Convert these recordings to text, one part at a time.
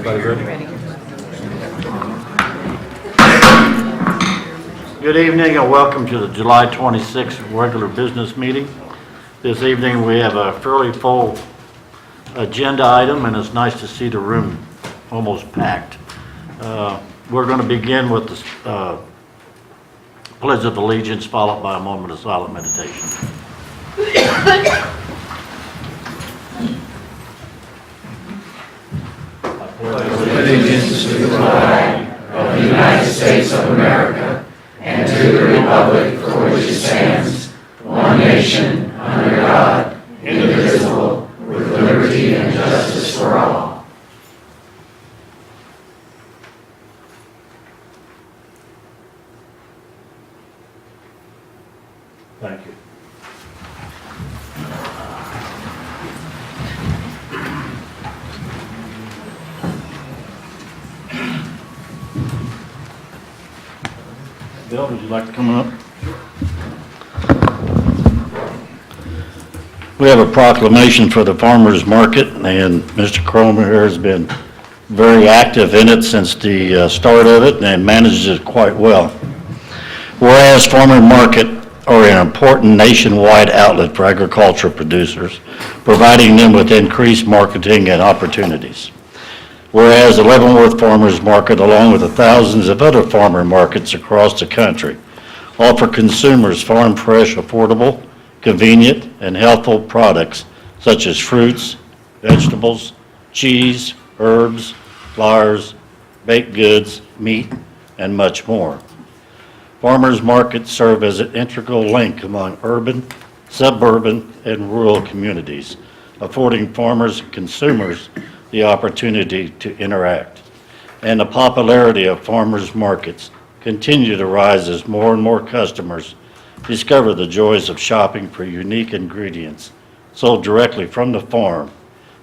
Everybody ready? Ready. Good evening and welcome to the July 26th regular business meeting. This evening we have a fairly full agenda item and it's nice to see the room almost packed. We're going to begin with the Pledge of Allegiance followed by a moment of silent meditation. Allegiance to the flag of the United States of America and to the republic for which it stands, one nation, under God, indivisible, with liberty and justice for all. Thank you. Bill, would you like to come up? We have a proclamation for the farmers market, and Mr. Cromer here has been very active in it since the start of it and manages it quite well. Whereas farmer market are an important nationwide outlet for agricultural producers, providing them with increased marketing and opportunities. Whereas the Leavenworth Farmers Market, along with the thousands of other farmer markets across the country, offer consumers farm fresh, affordable, convenient, and healthful products such as fruits, vegetables, cheese, herbs, flowers, baked goods, meat, and much more. Farmers markets serve as an integral link among urban, suburban, and rural communities, affording farmers and consumers the opportunity to interact. And the popularity of farmers markets continue to rise as more and more customers discover the joys of shopping for unique ingredients sold directly from the farm,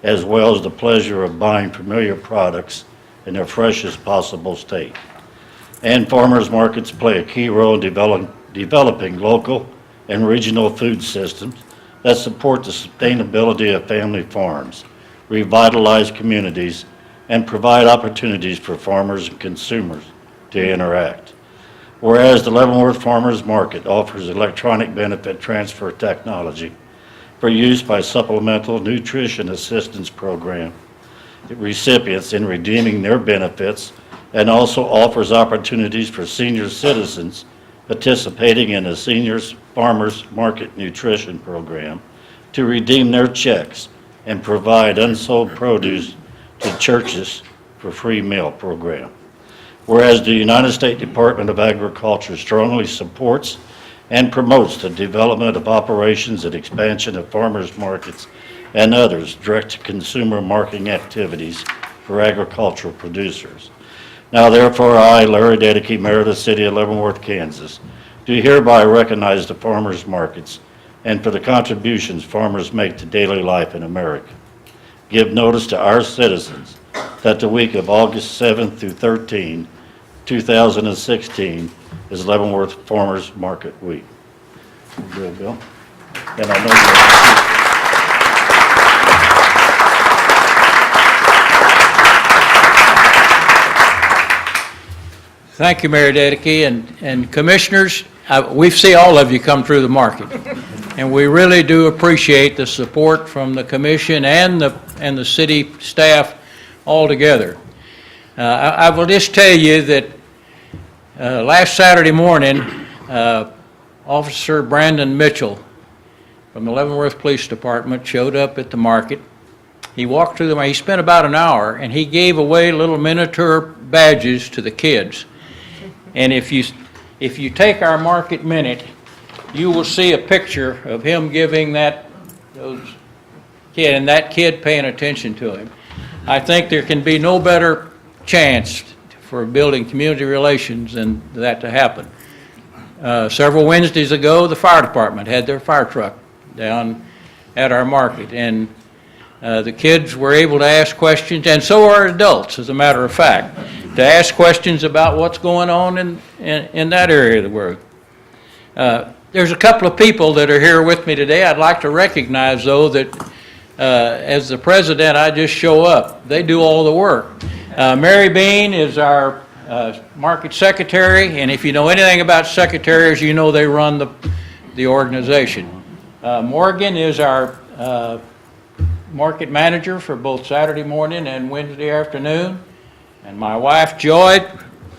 as well as the pleasure of buying familiar products in their freshest possible state. And farmers markets play a key role in developing local and regional food systems that support the sustainability of family farms, revitalize communities, and provide opportunities for farmers and consumers to interact. Whereas the Leavenworth Farmers Market offers electronic benefit transfer technology for use by Supplemental Nutrition Assistance Program recipients in redeeming their benefits, and also offers opportunities for senior citizens participating in the Seniors Farmers Market Nutrition Program to redeem their checks and provide unsold produce to churches for free meal program. Whereas the United States Department of Agriculture strongly supports and promotes the development of operations and expansion of farmers markets and others direct-to-consumer marketing activities for agricultural producers. Now therefore I, Larry Dedeke, Mayor of the City of Leavenworth, Kansas, do hereby recognize the farmers markets and for the contributions farmers make to daily life in America. Give notice to our citizens that the week of August 7th through 13, 2016 is Leavenworth Farmers Market Week. Good, Bill. And I know Thank you, Mayor Dedeke, and commissioners. We see all of you come through the market, and we really do appreciate the support from the commission and the city staff all together. I will just tell you that last Saturday morning, Officer Brandon Mitchell from the Leavenworth Police Department showed up at the market. He walked through the market. He spent about an hour, and he gave away little miniature badges to the kids. And if you take our market minute, you will see a picture of him giving those kid, and that kid paying attention to him. I think there can be no better chance for building community relations than that to happen. Several Wednesdays ago, the fire department had their fire truck down at our market, and the kids were able to ask questions, and so are adults, as a matter of fact, to ask questions about what's going on in that area of the world. There's a couple of people that are here with me today. I'd like to recognize, though, that as the president, I just show up. They do all the work. Mary Bean is our market secretary, and if you know anything about secretaries, you know they run the organization. Morgan is our market manager for both Saturday morning and Wednesday afternoon. And my wife, Joy,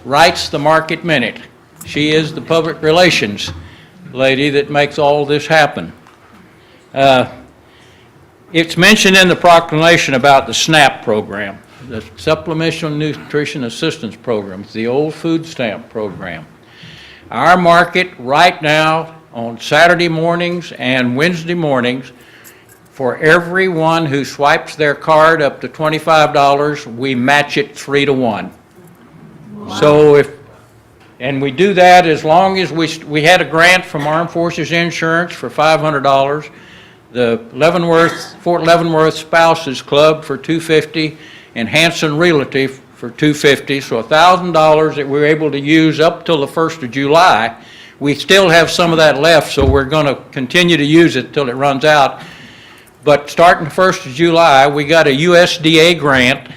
writes the Market Minute. She is the public relations lady that makes all this happen. It's mentioned in the proclamation about the SNAP program, the Supplemental Nutrition Assistance Program, the old food stamp program. Our market right now on Saturday mornings and Wednesday mornings, for everyone who swipes their card up to $25, we match it 3-to-1. Wow. So and we do that as long as we had a grant from Armed Forces Insurance for $500, the Fort Leavenworth Spouses Club for $250, and Hanson Realty for $250, so $1,000 that we were able to use up till the 1st of July. We still have some of that left, so we're going to continue to use it till it runs out. But starting the 1st of July, we got a USDA grant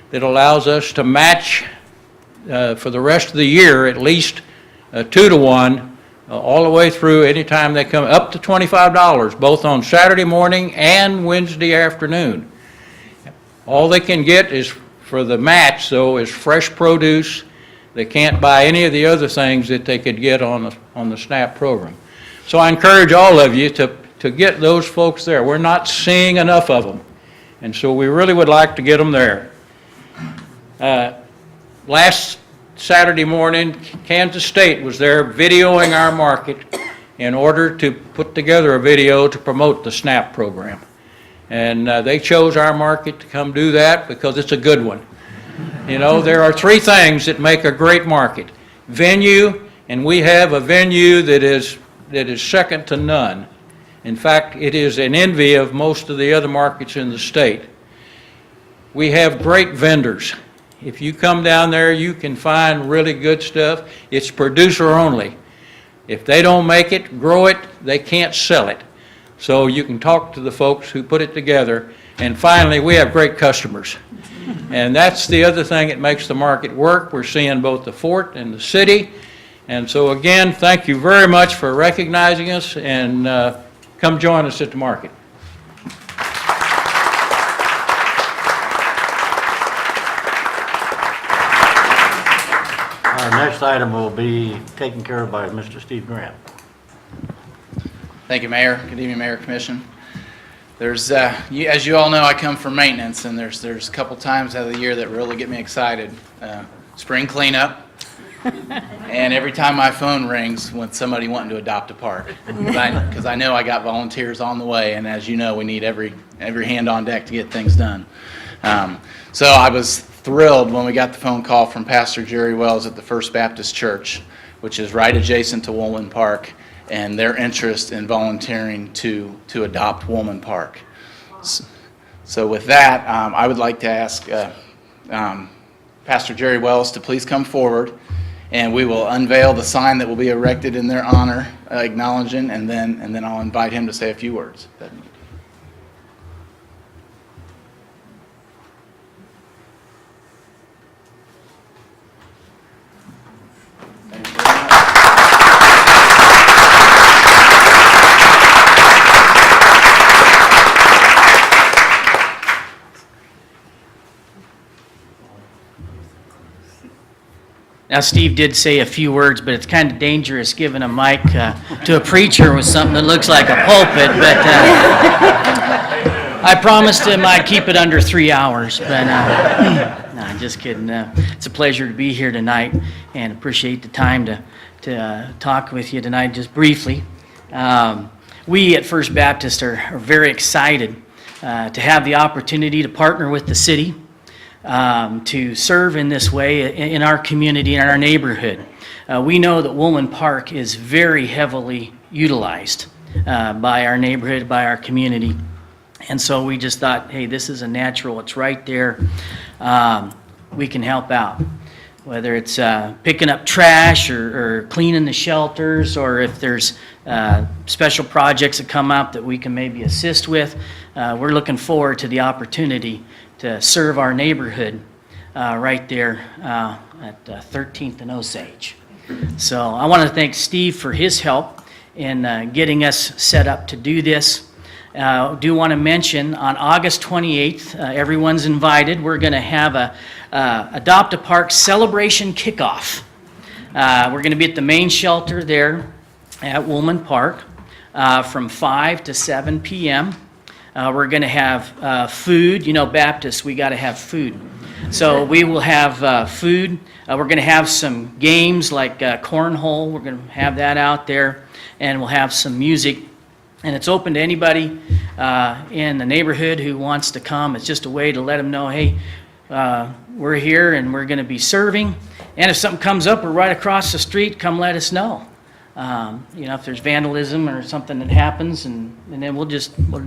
that allows us to match for the rest of the year at least 2-to-1 all the way through anytime they come, up to $25, both on Saturday morning and Wednesday afternoon. All they can get is for the match, though, is fresh produce. They can't buy any of the other things that they could get on the SNAP program. So I encourage all of you to get those folks there. We're not seeing enough of them, and so we really would like to get them there. Last Saturday morning, Kansas State was there videoing our market in order to put together a video to promote the SNAP program. And they chose our market to come do that because it's a good one. You know, there are 3 things that make a great market. Venue, and we have a venue that is second to none. In fact, it is an envy of most of the other markets in the state. We have great vendors. If you come down there, you can find really good stuff. It's producer only. If they don't make it, grow it, they can't sell it. So you can talk to the folks who put it together. And finally, we have great customers. And that's the other thing that makes the market work. We're seeing both the fort and the city. And so again, thank you very much for recognizing us, and come join us at the market. Our next item will be taken care of by Mr. Steve Grant. Thank you, Mayor. Good evening, Mayor, Commission. There's, as you all know, I come from maintenance, and there's a couple times out of the year that really get me excited. Spring cleanup, and every time my phone rings with somebody wanting to adopt a park, because I know I got volunteers on the way, and as you know, we need every hand on deck to get things done. So I was thrilled when we got the phone call from Pastor Jerry Wells at the First Baptist Church, which is right adjacent to Woolman Park, and their interest in volunteering to adopt Woolman Park. So with that, I would like to ask Pastor Jerry Wells to please come forward, and we will unveil the sign that will be erected in their honor, acknowledging, and then I'll invite him to say a few words. Now, Steve did say a few words, but it's kind of dangerous giving a mic to a preacher with something that looks like a pulpit, but I promised him I'd keep it under 3 hours, but no, just kidding. It's a pleasure to be here tonight and appreciate the time to talk with you tonight just briefly. We at First Baptist are very excited to have the opportunity to partner with the city to serve in this way in our community, in our neighborhood. We know that Woolman Park is very heavily utilized by our neighborhood, by our community. And so we just thought, hey, this is a natural, it's right there. We can help out. Whether it's picking up trash or cleaning the shelters, or if there's special projects that come up that we can maybe assist with, we're looking forward to the opportunity to serve our neighborhood right there at 13th and Osage. So I want to thank Steve for his help in getting us set up to do this. Do want to mention on August 28th, everyone's invited. We're going to have a Adopt a Park celebration kickoff. We're going to be at the main shelter there at Woolman Park from 5 to 7 p.m. We're going to have food. You know, Baptists, we got to have food. So we will have food. We're going to have some games like cornhole. We're going to have that out there. And we'll have some music. And it's open to anybody in the neighborhood who wants to come. It's just a way to let them know, hey, we're here and we're going to be serving. And if something comes up, we're right across the street, come let us know. You know, if there's vandalism or something that happens, and then we'll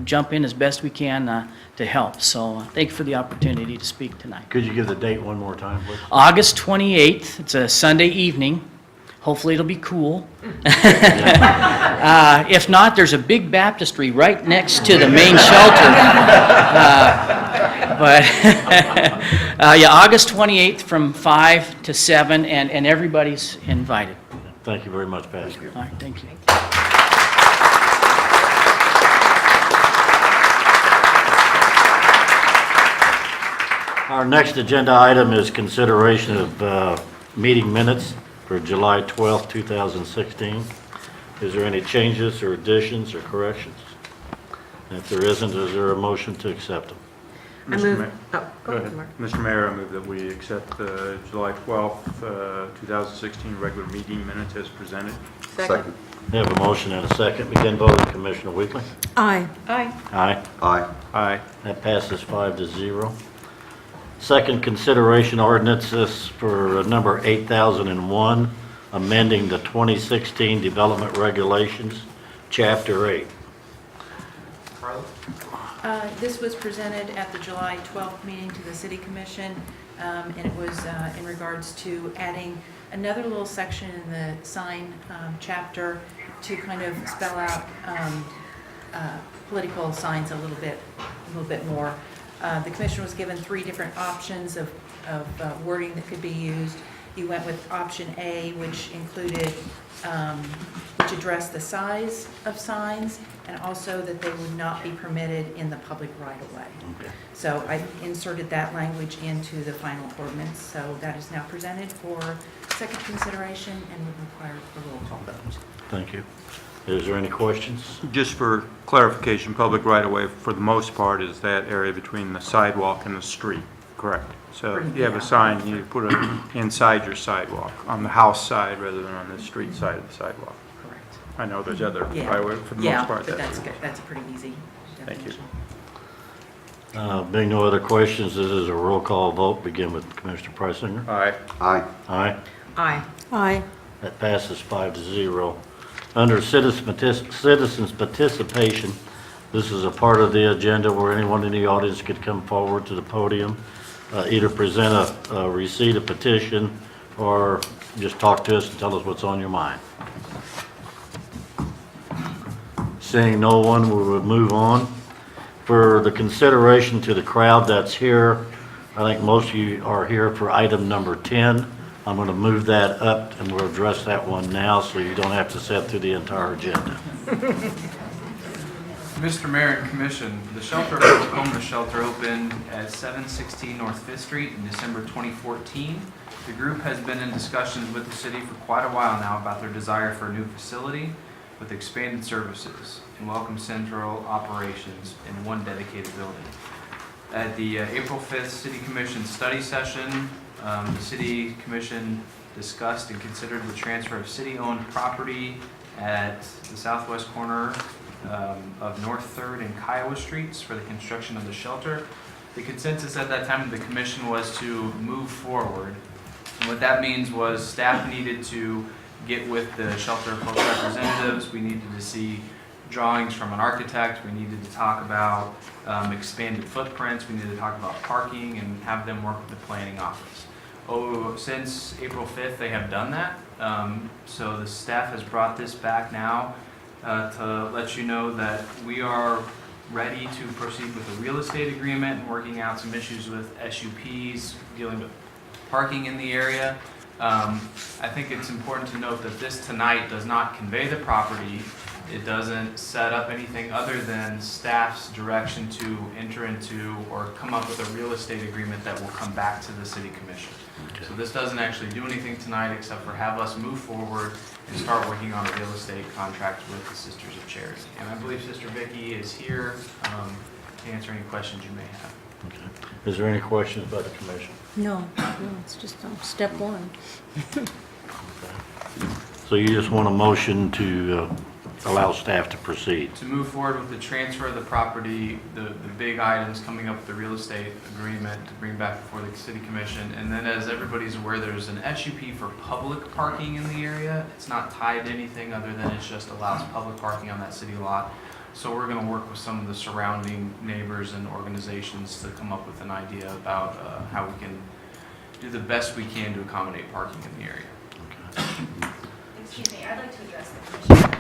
jump in as best we can to help. So thank you for the opportunity to speak tonight. Could you give the date one more time, please? August 28th, it's a Sunday evening. Hopefully it'll be cool. If not, there's a big baptistry right next to the main shelter. Yeah, August 28th from 5 to 7, and everybody's invited. Thank you very much, Pastor. All right, thank you. Our next agenda item is consideration of meeting minutes for July 12th, 2016. Is there any changes or additions or corrections? And if there isn't, is there a motion to accept them? I move, oh, go ahead, Mark. Mr. Mayor, I move that we accept the July 12th, 2016 regular meeting minutes as presented. Second. We have a motion and a second. Begin voting, Commissioner Weekly. Aye. Aye. Aye. Aye. Aye. That passes 5-0. Second consideration ordinances for number 8001, amending the 2016 Development Regulations, Chapter 8. This was presented at the July 12th meeting to the City Commission, and it was in regards to adding another little section in the sign chapter to kind of spell out political signs a little bit more. The Commission was given 3 different options of wording that could be used. You went with option A, which included, which addressed the size of signs, and also that they would not be permitted in the public right-of-way. Okay. So I inserted that language into the final ordinance, so that is now presented for second consideration and would require a roll call vote. Thank you. Is there any questions? Just for clarification, public right-of-way, for the most part, is that area between the sidewalk and the street, correct? So if you have a sign, you put it inside your sidewalk, on the house side rather than on the street side of the sidewalk. Correct. I know there's other Yeah. right-of-way, for the Yeah, most part, but that's that's good. That's a pretty easy Thank you. definition. Being no other questions, this is a roll call vote. Begin with Commissioner Preisinger. Aye. Aye. Aye. Aye. Aye. That passes 5-0. Under citizens participation, this is a part of the agenda where anyone in the audience could come forward to the podium, either present a receipt, a petition, or just talk to us and tell us what's on your mind. Seeing no one, we will move on. For the consideration to the crowd that's here, I think most of you are here for item number 10. I'm going to move that up, and we'll address that one now, so you don't have to sit through the entire agenda. Mr. Mayor and Commission, the shelter, Proclamation shelter, opened at 716 North 5th Street in December 2014. The group has been in discussions with the city for quite a while now about their desire for a new facility with expanded services and welcome central operations in one dedicated building. At the April 5th City Commission study session, the City Commission discussed and considered the transfer of city-owned property at the southwest corner of North 3rd and Kiowa Streets for the construction of the shelter. The consensus at that time of the commission was to move forward. And what that means was staff needed to get with the shelter folks representatives. We needed to see drawings from an architect. We needed to talk about expanded footprints. We needed to talk about parking and have them work with the planning office. Since April 5th, they have done that. So the staff has brought this back now to let you know that we are ready to proceed with a real estate agreement and working out some issues with SUPs, dealing with parking in the area. I think it's important to note that this tonight does not convey the property. It doesn't set up anything other than staff's direction to enter into or come up with a real estate agreement that will come back to the city commission. So this doesn't actually do anything tonight except for have us move forward and start working on a real estate contract with the Sisters of Charity. And I believe Sister Vicky is here to answer any questions you may have. Okay. Is there any questions by the commission? No, it's just step one. So you just want a motion to allow staff to proceed? To move forward with the transfer of the property, the big items coming up with the real estate agreement to bring back before the city commission. And then as everybody's aware, there's an SUP for public parking in the area. It's not tied to anything other than it just allows public parking on that city lot. So we're going to work with some of the surrounding neighbors and organizations to come up with an idea about how we can do the best we can to accommodate parking in the area. Excuse me, I'd like to address the commission.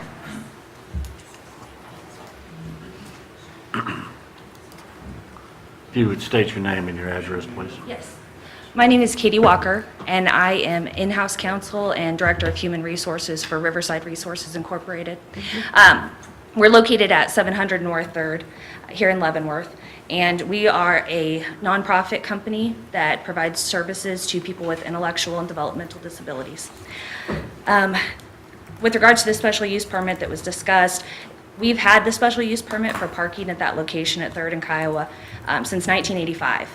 If you would state your name and your address, please. Yes. My name is Katie Walker, and I am in-house counsel and director of human resources for Riverside Resources Incorporated. We're located at 700 North 3rd here in Leavenworth, and we are a nonprofit company that provides services to people with intellectual and developmental disabilities. With regards to the special use permit that was discussed, we've had the special use permit for parking at that location at 3rd and Kiowa since 1985.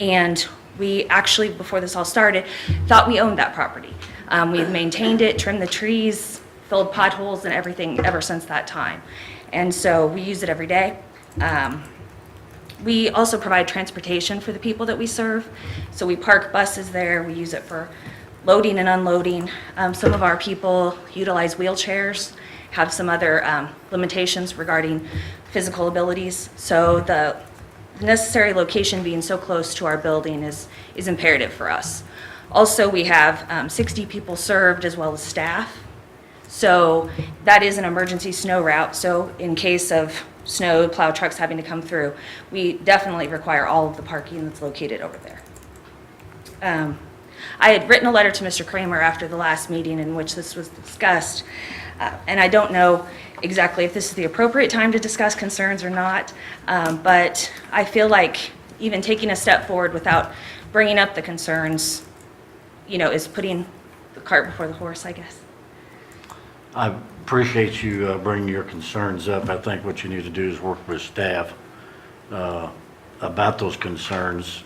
And we actually, before this all started, thought we owned that property. We've maintained it, trimmed the trees, filled potholes and everything ever since that time. And so we use it every day. We also provide transportation for the people that we serve. So we park buses there, we use it for loading and unloading. Some of our people utilize wheelchairs, have some other limitations regarding physical abilities. So the necessary location being so close to our building is imperative for us. Also, we have 60 people served as well as staff. So that is an emergency snow route. So in case of snow, plow trucks having to come through, we definitely require all of the parking that's located over there. I had written a letter to Mr. Kramer after the last meeting in which this was discussed, and I don't know exactly if this is the appropriate time to discuss concerns or not, but I feel like even taking a step forward without bringing up the concerns, is putting the cart before the horse, I guess. I appreciate you bringing your concerns up. I think what you need to do is work with staff about those concerns.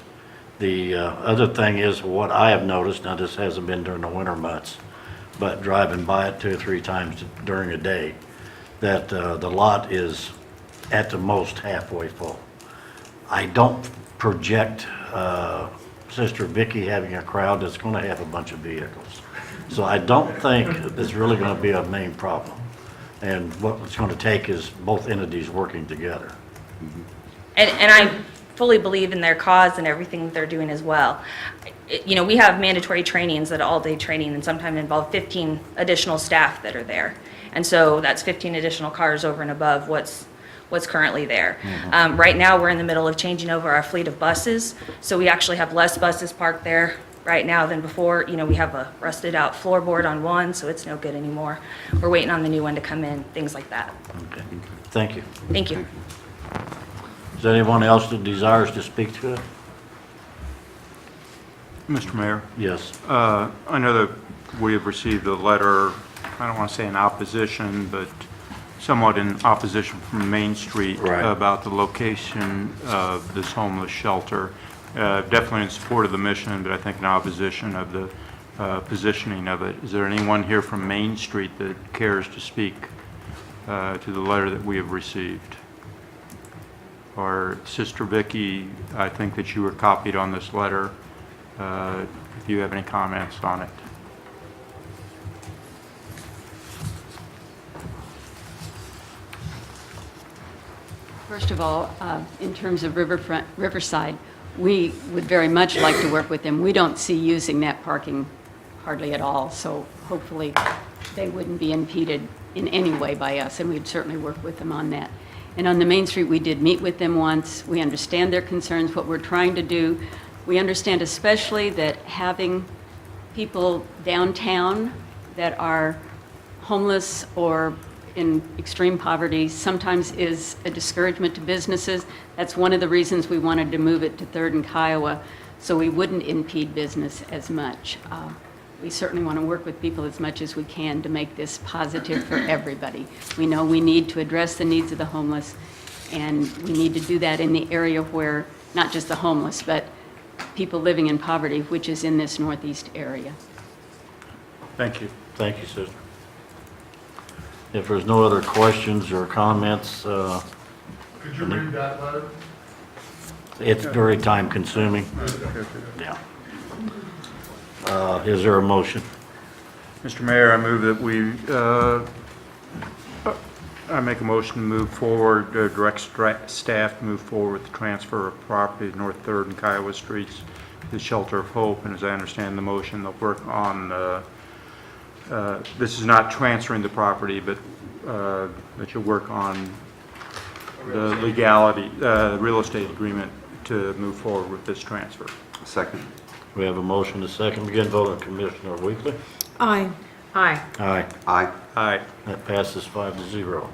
The other thing is what I have noticed, now this hasn't been during the winter months, but driving by it 2 or 3 times during a day, that the lot is at the most halfway full. I don't project Sister Vicky having a crowd that's going to have a bunch of vehicles. So I don't think it's really going to be a main problem. And what it's going to take is both entities working together. And I fully believe in their cause and everything that they're doing as well. We have mandatory trainings that all-day training and sometimes involve 15 additional staff that are there. And so that's 15 additional cars over and above what's currently there. Right now, we're in the middle of changing over our fleet of buses. So we actually have less buses parked there right now than before. We have a rusted out floorboard on one, so it's no good anymore. We're waiting on the new one to come in, things like that. Okay, thank you. Thank you. Is there anyone else that desires to speak to it? Mr. Mayor, Yes. I know that we have received a letter, I don't want to say in opposition, but somewhat in opposition from Main Street Right. about the location of this homeless shelter. Definitely in support of the mission, but I think in opposition of the positioning of it. Is there anyone here from Main Street that cares to speak to the letter that we have received? Or Sister Vicky, I think that you were copied on this letter. If you have any comments on it. First of all, in terms of Riverside, we would very much like to work with them. We don't see using that parking hardly at all, so hopefully they wouldn't be impeded in any way by us, and we'd certainly work with them on that. And on the Main Street, we did meet with them once. We understand their concerns, what we're trying to do. We understand especially that having people downtown that are homeless or in extreme poverty sometimes is a discouragement to businesses. That's one of the reasons we wanted to move it to 3rd and Kiowa, so we wouldn't impede business as much. We certainly want to work with people as much as we can to make this positive for everybody. We know we need to address the needs of the homeless, and we need to do that in the area where, not just the homeless, but people living in poverty, which is in this northeast area. Thank you. Thank you, sister. If there's no other questions or comments, Could you read that letter? it's very time consuming. Yeah. Is there a motion? Mr. Mayor, I move that I make a motion to move forward, direct staff to move forward with the transfer of property to North 3rd and Kiowa Streets, the Shelter of Hope, and as I understand the motion, they'll work on, this is not transferring the property, but that you'll work on the legality, real estate agreement to move forward with this transfer. Second. We have a motion to second. Begin voting. Commissioner Weekly? Aye. Aye. Aye. Aye. Aye. That passes 5-0.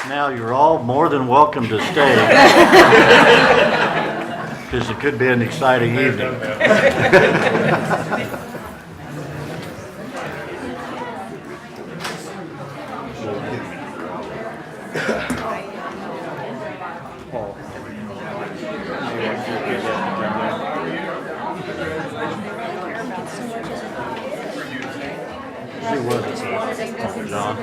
Now, you're all more than welcome to stay, because it could be an exciting evening. Who was it? John?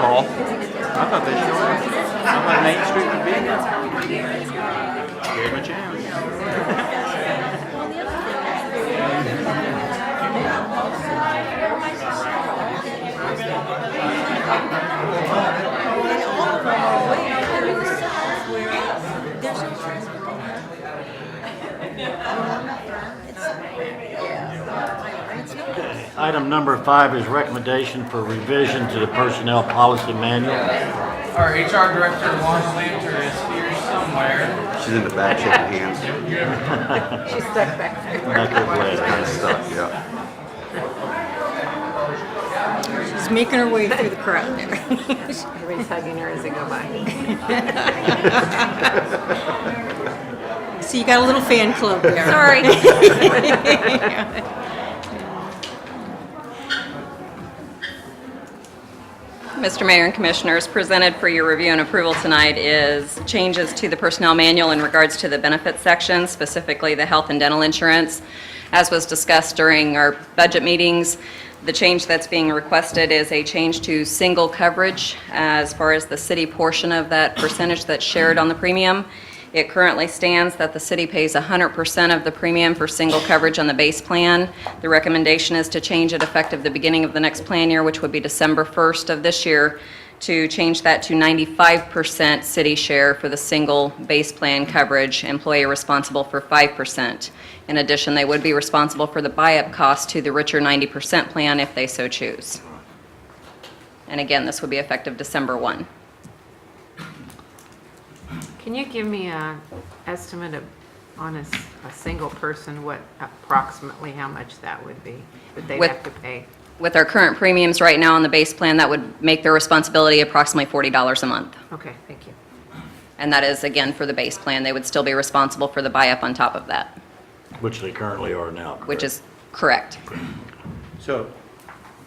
Paul? I thought they showed up. I thought Main Street would be here. Gave him a chance. Item number 5 is recommendation for revision to the Personnel Policy Manual. Our HR director, Lauren Planter, is here somewhere. She's in the back shaking hands. She's stuck back there. Not good way. Kind of stuck, yeah. She's making her way through the crowd there. Everybody's hugging her as they go by. So you got a little fan club there. Sorry. Mr. Mayor and Commissioners, presented for your review and approval tonight is changes to the personnel manual in regards to the benefits section, specifically the health and dental insurance. As was discussed during our budget meetings, the change that's being requested is a change to single coverage as far as the city portion of that percentage that's shared on the premium. It currently stands that the city pays 100% of the premium for single coverage on the base plan. The recommendation is to change it effective the beginning of the next plan year, which would be December 1st of this year, to change that to 95% city share for the single base plan coverage, employee responsible for 5%. In addition, they would be responsible for the buy-up cost to the richer 90% plan if they so choose. And again, this would be effective December 1. Can you give me an estimate of, on a single person, what approximately how much that would be, that they'd have to pay? With our current premiums right now on the base plan, that would make their responsibility approximately $40 a month. Okay, thank you. And that is, again, for the base plan. They would still be responsible for the buy-up on top of that, Which they currently are now. which is correct. So,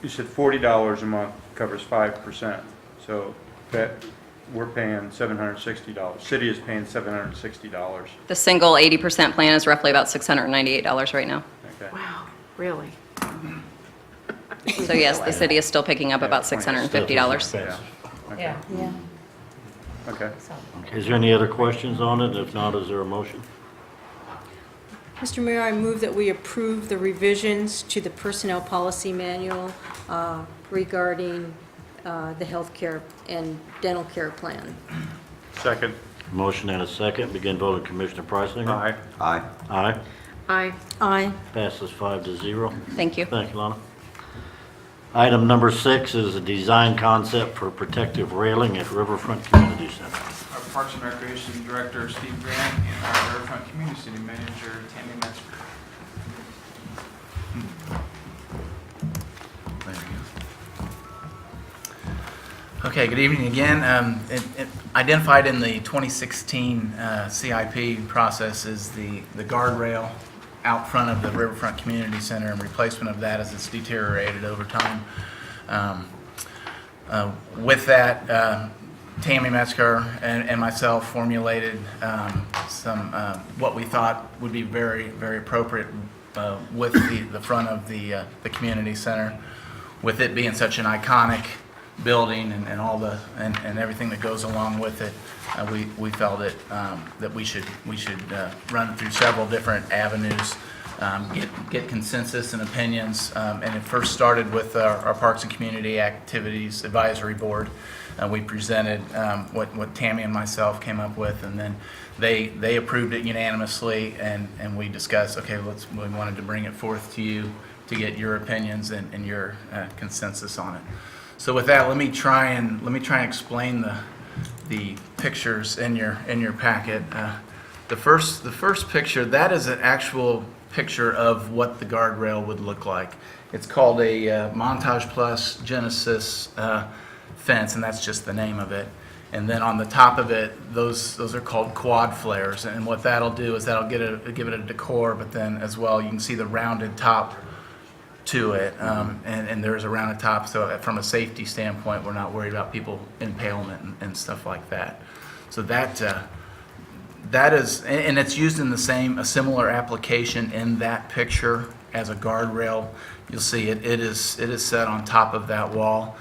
you said $40 a month covers 5%, so that, we're paying $760. City is paying $760. The single 80% plan is roughly about $698 right now. Okay. Wow, really? So yes, the city is still picking up about $650. Expensive. Okay. Yeah. Okay. Is there any other questions on it? If not, is there a motion? Mr. Mayor, I move that we approve the revisions to the Personnel Policy Manual regarding the healthcare and dental care plan. Second. Motion and a second. Begin voting. Commissioner Preisinger? Aye. Aye. Aye. Aye. Aye. Passes 5-0. Thank you. Thank you, Lana. Item number 6 is a design concept for protective railing at Riverfront Community Center. Our Parks and Recreation Director, Steve Grant, and our Riverfront Community City Manager, Tammy Metzger. There we go. Okay, good evening again. Identified in the 2016 CIP process is the guardrail out front of the Riverfront Community Center and replacement of that as it's deteriorated over time. With that, Tammy Metzger and myself formulated some what we thought would be very, very appropriate with the front of the community center, with it being such an iconic building and all the and everything that goes along with it. We felt that we should run through several different avenues, get consensus and opinions, and it first started with our Parks and Community Activities Advisory Board. We presented what Tammy and myself came up with, and then they approved it unanimously, and we discussed, okay, we wanted to bring it forth to you to get your opinions and your consensus on it. So with that, let me try and explain the pictures in your packet. The first picture, that is an actual picture of what the guardrail would look like. It's called a Montage Plus Genesis fence, and that's just the name of it. And then on the top of it, those are called quad flares. And what that'll do is that'll give it a decor, but then as well you can see the rounded top to it, and there's a rounded top, so from a safety standpoint, we're not worried about people impalement and stuff like that. So that is, and it's used in a similar application in that picture as a guardrail. You'll see it is set on top of that wall.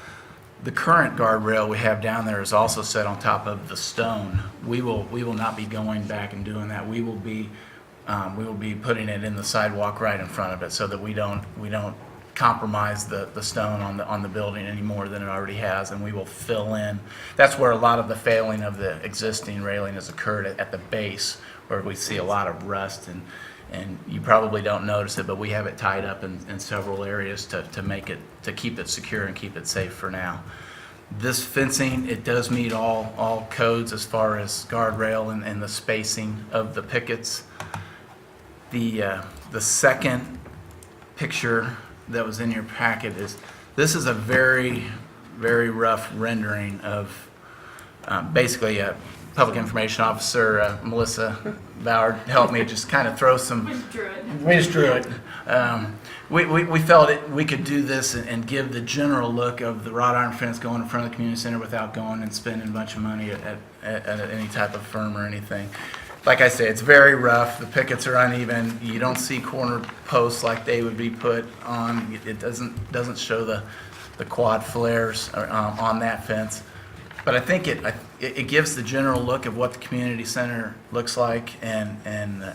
The current guardrail we have down there is also set on top of the stone. We will not be going back and doing that. We will be putting it in the sidewalk right in front of it, so that we don't compromise the stone on the building any more than it already has, and we will fill in. That's where a lot of the failing of the existing railing has occurred, at the base, where we see a lot of rust, and you probably don't notice it, but we have it tied up in several areas to keep it secure and keep it safe for now. This fencing, it does meet all codes as far as guardrail and the spacing of the pickets. The second picture that was in your packet this is a very, very rough rendering of basically a public information officer, Melissa Bauer, helped me just kind of throw some. We just drew it. We felt we could do this and give the general look of the wrought iron fence going in front of the community center without going and spending a bunch of money at any type of firm or anything. Like I say, it's very rough. The pickets are uneven. You don't see corner posts like they would be put on. It doesn't show the quad flares on that fence. But I think it gives the general look of what the community center looks like, and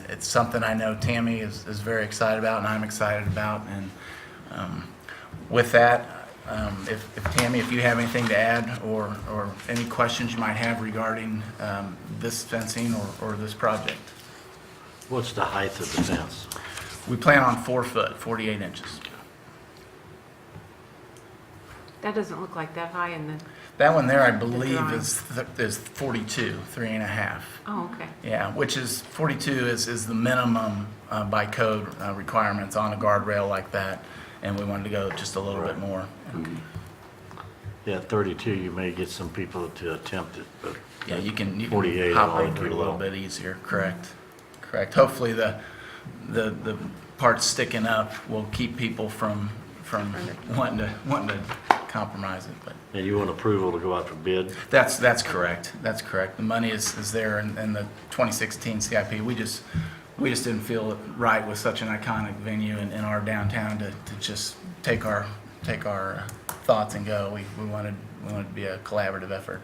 it's something I know Tammy is very excited about, and I'm excited about. And with that, if Tammy, if you have anything to add or any questions you might have regarding this fencing or this project. What's the height of the fence? We plan on 4 foot, 48 inches. That doesn't look like that high in the, That one there, I believe, drawing. is 42, 3.5. oh, okay. Yeah, which is 42 is the minimum by code requirements on a guardrail like that, and we wanted to go just a little bit more. Yeah, 32, you may get some people to attempt it, but Yeah, you can 48 hop all over too it a little low. bit easier. Correct. Hopefully the parts sticking up will keep people from wanting to compromise it, but. And you want approval to go out for bid? That's correct. That's correct. The money is there in the 2016 CIP. We just didn't feel it right with such an iconic venue in our downtown to just take our thoughts and go. We wanted to be a collaborative effort.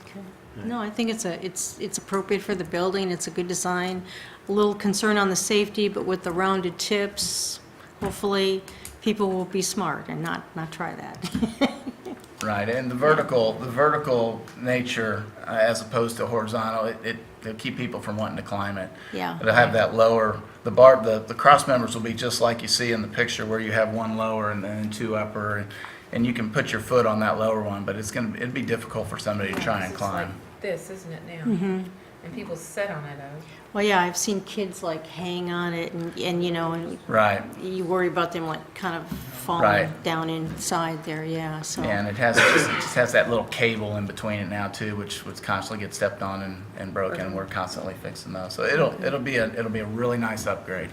Okay. No, I think it's appropriate for the building, it's a good design. A little concern on the safety, but with the rounded tips, hopefully, people will be smart and not try that. Right, and the vertical nature, as opposed to horizontal, it'll keep people from wanting to climb it. Yeah. It'll have that lower, the cross members will be just like you see in the picture where you have one lower and then two upper, and you can put your foot on that lower one, but it'd be difficult for somebody to try and It's like climb. this, isn't it now? And people sit on it, Well, yeah, I've seen kids like hang on it and you know, and Right, you worry about them like kind of falling Right. down inside there, yeah, so. and it just has that little cable in between it now too, which constantly gets stepped on and broken, and we're constantly fixing those. So it'll be a really nice upgrade.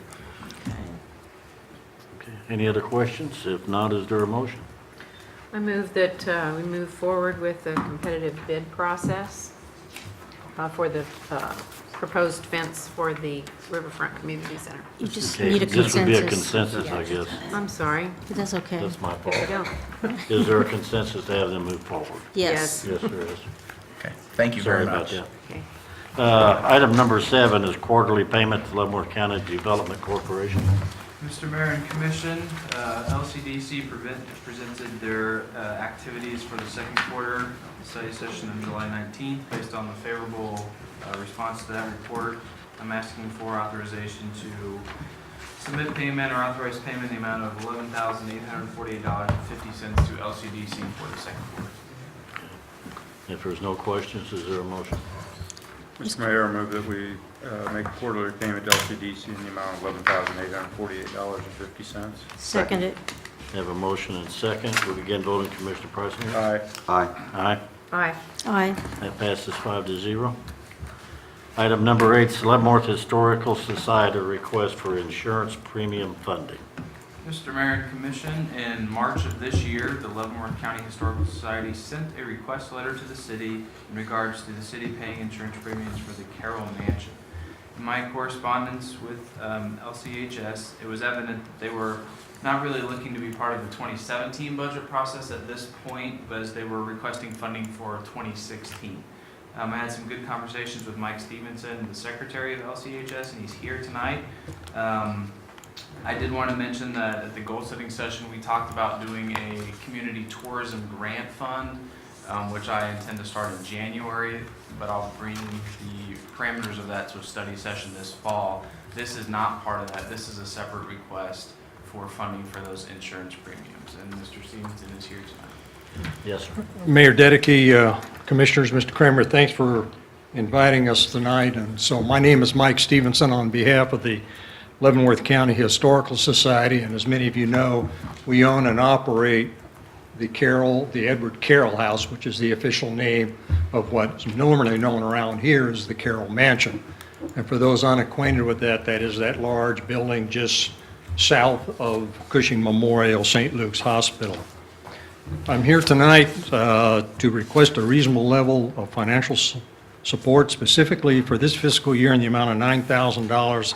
Okay. Any other questions? If not, is there a motion? I move that we move forward with the competitive bid process for the proposed fence for the Riverfront Community Center. You just Okay, need a this would be a consensus. consensus, I guess. I'm sorry. That's okay. That's my There we fault. go. Is there a consensus to have them move forward? Yes. Yes, there is. Okay, thank you Sorry very about much. that. Okay. Item number 7 is quarterly payment to Leavenworth County Development Corporation. Mr. Mayor and Commission, LCDC presented their activities for the second quarter study session on July 19th. Based on the favorable response to that report, I'm asking for authorization to submit payment or authorize payment in the amount of $11,848.50 to LCDC for the second quarter. If there's no questions, is there a motion? Mr. Mayor, I move that we make a quarterly payment to LCDC in the amount of $11,848.50. Second it. Have a motion and second. We begin voting. Commissioner Priceinger? Aye. Aye. Aye. Aye. Aye. That passes 5-0. Item number 8 is Leavenworth Historical Society request for insurance premium funding. Mr. Mayor and Commission, in March of this year, the Leavenworth County Historical Society sent a request letter to the city in regards to the city paying insurance premiums for the Carroll Mansion. In my correspondence with LCHS, it was evident that they were not really looking to be part of the 2017 budget process at this point, but as they were requesting funding for 2016. I had some good conversations with Mike Stevenson, the secretary of LCHS, and he's here tonight. I did want to mention that at the goal setting session, we talked about doing a community tourism grant fund, which I intend to start in January, but I'll bring the parameters of that to a study session this fall. This is not part of that. This is a separate request for funding for those insurance premiums, and Mr. Stevenson is here tonight. Yes, sir. Mayor Dedeke, Commissioners, Mr. Kramer, thanks for inviting us tonight. And so my name is Mike Stevenson on behalf of the Leavenworth County Historical Society, and as many of you know, we own and operate the Edward Carroll House, which is the official name of what's normally known around here as the Carroll Mansion. And for those unacquainted with that, that is that large building just south of Cushing Memorial St. Luke's Hospital. I'm here tonight to request a reasonable level of financial support specifically for this fiscal year in the amount of $9,000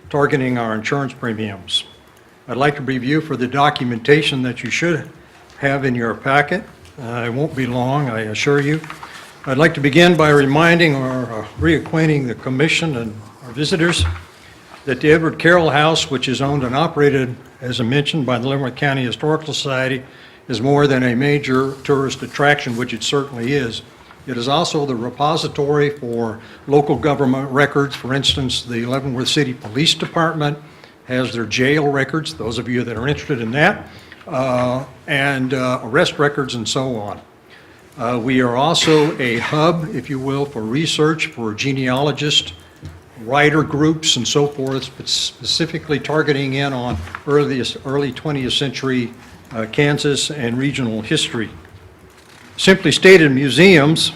targeting our insurance premiums. I'd like to review for the documentation that you should have in your packet. It won't be long, I assure you. I'd like to begin by reminding or reacquainting the commission and our visitors that the Edward Carroll House, which is owned and operated, as I mentioned, by the Leavenworth County Historical Society, is more than a major tourist attraction, which it certainly is. It is also the repository for local government records. For instance, the Leavenworth City Police Department has their jail records, those of you that are interested in that, and arrest records and so on. We are also a hub, if you will, for research for genealogists, writer groups and so forth, but specifically targeting in on early 20th century Kansas and regional history. Simply stated, museums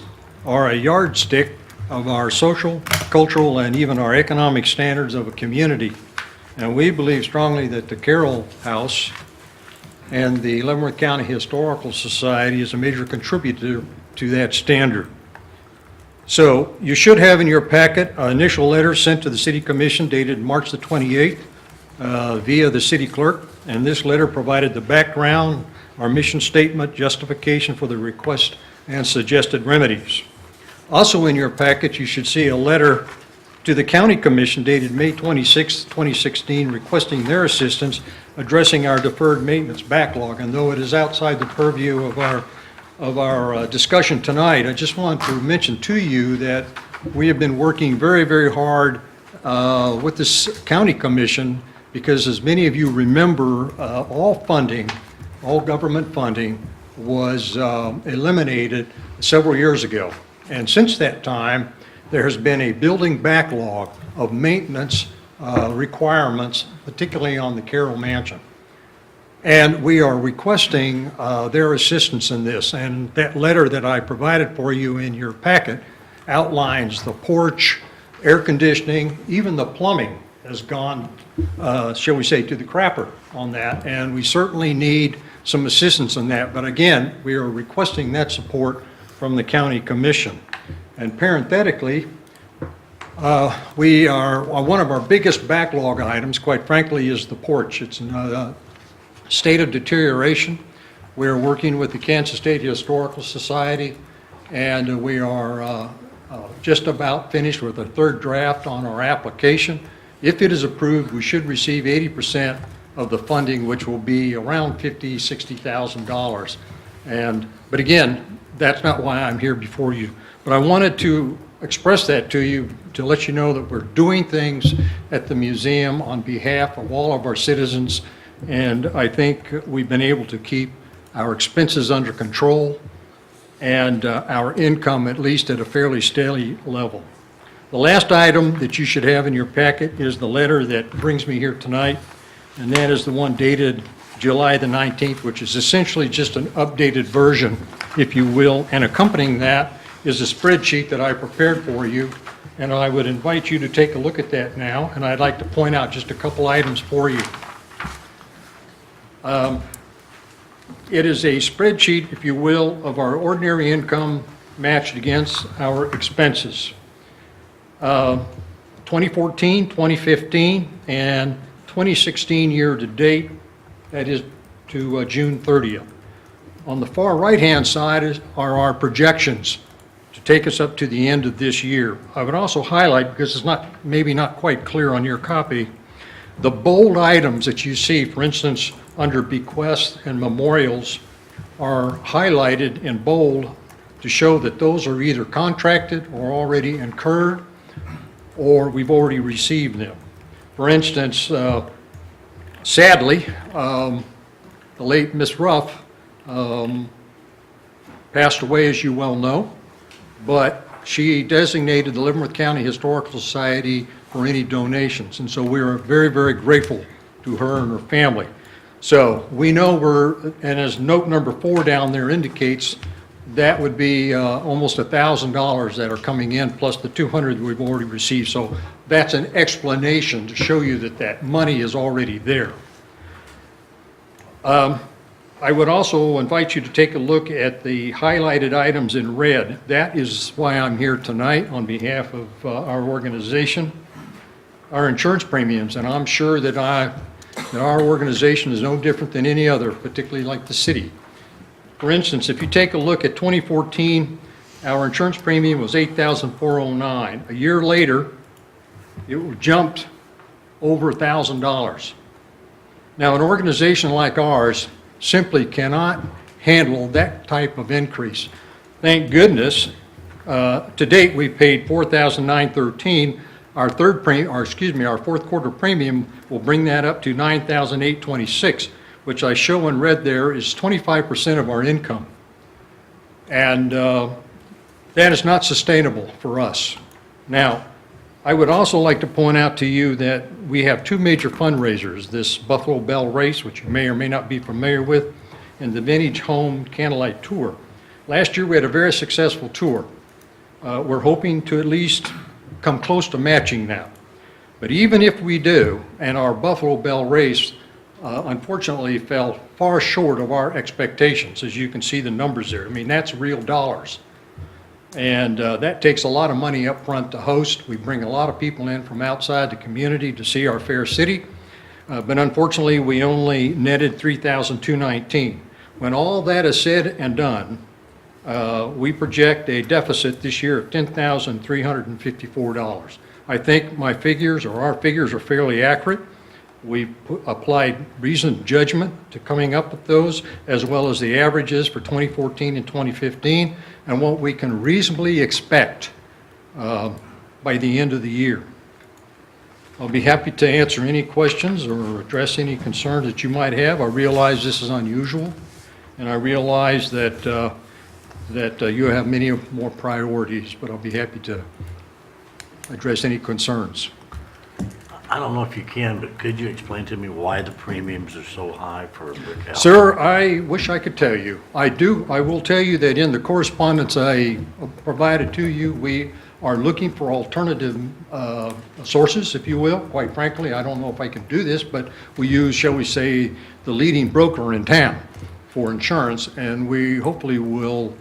are a yardstick of our social, cultural, and even our economic standards of a community. And we believe strongly that the Carroll House and the Leavenworth County Historical Society is a major contributor to that standard. So you should have in your packet an initial letter sent to the City Commission dated March the 28th via the city clerk. And this letter provided the background, our mission statement, justification for the request, and suggested remedies. Also in your packet, you should see a letter to the County Commission dated May 26, 2016, requesting their assistance addressing our deferred maintenance backlog. And though it is outside the purview of our discussion tonight, I just want to mention to you that we have been working very, very hard with this County Commission because, as many of you remember, all government funding was eliminated several years ago. And since that time, there has been a building backlog of maintenance requirements, particularly on the Carroll Mansion. And we are requesting their assistance in this. And that letter that I provided for you in your packet outlines the porch, air conditioning, even the plumbing has gone, shall we say, to the crapper on that. And we certainly need some assistance in that. But again, we are requesting that support from the County Commission. And parenthetically, one of our biggest backlog items, quite frankly, is the porch. It's in a state of deterioration. We're working with the Kansas State Historical Society, and we are just about finished with a third draft on our application. If it is approved, we should receive 80% of the funding, which will be around $50,000, $60,000. But again, that's not why I'm here before you. But I wanted to express that to you to let you know that we're doing things at the museum on behalf of all of our citizens, and I think we've been able to keep our expenses under control and our income at least at a fairly steady level. The last item that you should have in your packet is the letter that brings me here tonight, and that is the one dated July the 19th, which is essentially just an updated version, if you will, and accompanying that is a spreadsheet that I prepared for you, and I would invite you to take a look at that now, and I'd like to point out just a couple items for you. It is a spreadsheet, if you will, of our ordinary income matched against our expenses. 2014, 2015, and 2016 year to date, that is to June 30th. On the far right-hand side are our projections to take us up to the end of this year. I would also highlight, because it's maybe not quite clear on your copy, the bold items that you see, for instance, under bequests and memorials, are highlighted in bold to show that those are either contracted or already incurred, or we've already received them. For instance, sadly, the late Miss Ruff passed away, as you well know, but she designated the Leavenworth County Historical Society for any donations, and so we are very, very grateful to her and her family. So we know and as note number 4 down there indicates, that would be almost $1,000 that are coming in, plus the $200 we've already received. So that's an explanation to show you that that money is already there. I would also invite you to take a look at the highlighted items in red. That is why I'm here tonight on behalf of our organization. Our insurance premiums, and I'm sure that our organization is no different than any other, particularly like the city. For instance, if you take a look at 2014, our insurance premium was $8,409. A year later, it jumped over $1,000. Now, an organization like ours simply cannot handle that type of increase. Thank goodness, to date, we've paid $4,913. Our fourth quarter premium will bring that up to $9,826, which I show in red there is 25% of our income. And that is not sustainable for us. Now, I would also like to point out to you that we have 2 major fundraisers, this Buffalo Bell Race, which you may or may not be familiar with, and the Vintage Home Candlelight Tour. Last year we had a very successful tour. We're hoping to at least come close to matching that. But even if we do, and our Buffalo Bell Race unfortunately fell far short of our expectations, as you can see the numbers there. I mean, that's real dollars. And that takes a lot of money up front to host. We bring a lot of people in from outside the community to see our fair city. But unfortunately, we only netted $3,219. When all that is said and done, we project a deficit this year of $10,354. I think my figures, or our figures, are fairly accurate. We applied reasoned judgment to coming up with those, as well as the averages for 2014 and 2015, and what we can reasonably expect by the end of the year. I'll be happy to answer any questions or address any concerns that you might have. I realize this is unusual, and I realize that you have many more priorities, but I'll be happy to address any concerns. I don't know if you can, but could you explain to me why the premiums are so high for a brick house? Sir, I wish I could tell you. I will tell you that in the correspondence I provided to you, we are looking for alternative sources, if you will. Quite frankly, I don't know if I can do this, but we use, shall we say, the leading broker in town for insurance, and we hopefully will,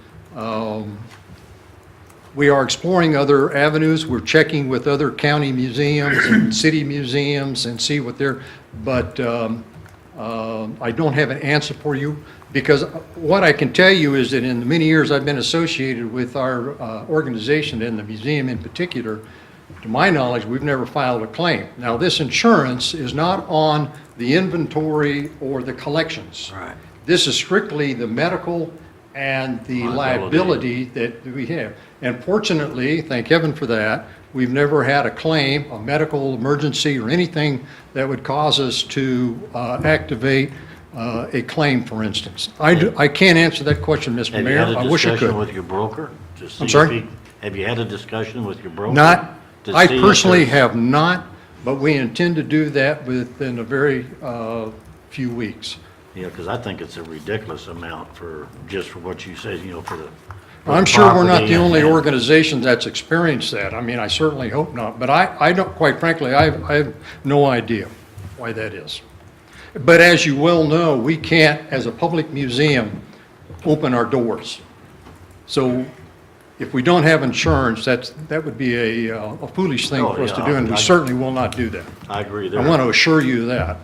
we are exploring other avenues. We're checking with other county museums and city museums and see what they're, but I don't have an answer for you, because what I can tell you is that in the many years I've been associated with our organization and the museum in particular, to my knowledge, we've never filed a claim. Now, this insurance is not on the inventory or the collections. Right. This is strictly the medical and the liability that we have. And fortunately, thank heaven for that, we've never had a claim, a medical emergency or anything that would cause us to activate a claim, for instance. I can't answer that question, Mr. Mayor. I wish I Have you had a discussion could. with your broker? to see I'm if sorry? Have you had a discussion with your broker? Not, to I see if personally there's- have not, but we intend to do that within a very few weeks. Yeah, because I think it's a ridiculous amount for, just for what you said, for the. I'm sure we're not property the only and- organization that's experienced that. I mean, I certainly hope not, but I don't, quite frankly, I have no idea why that is. But as you well know, we can't, as a public museum, open our doors. So if we don't have insurance, that would be a foolish thing Oh, for us to yeah, do, and we I- certainly will not do that. I agree there. I want to assure you that.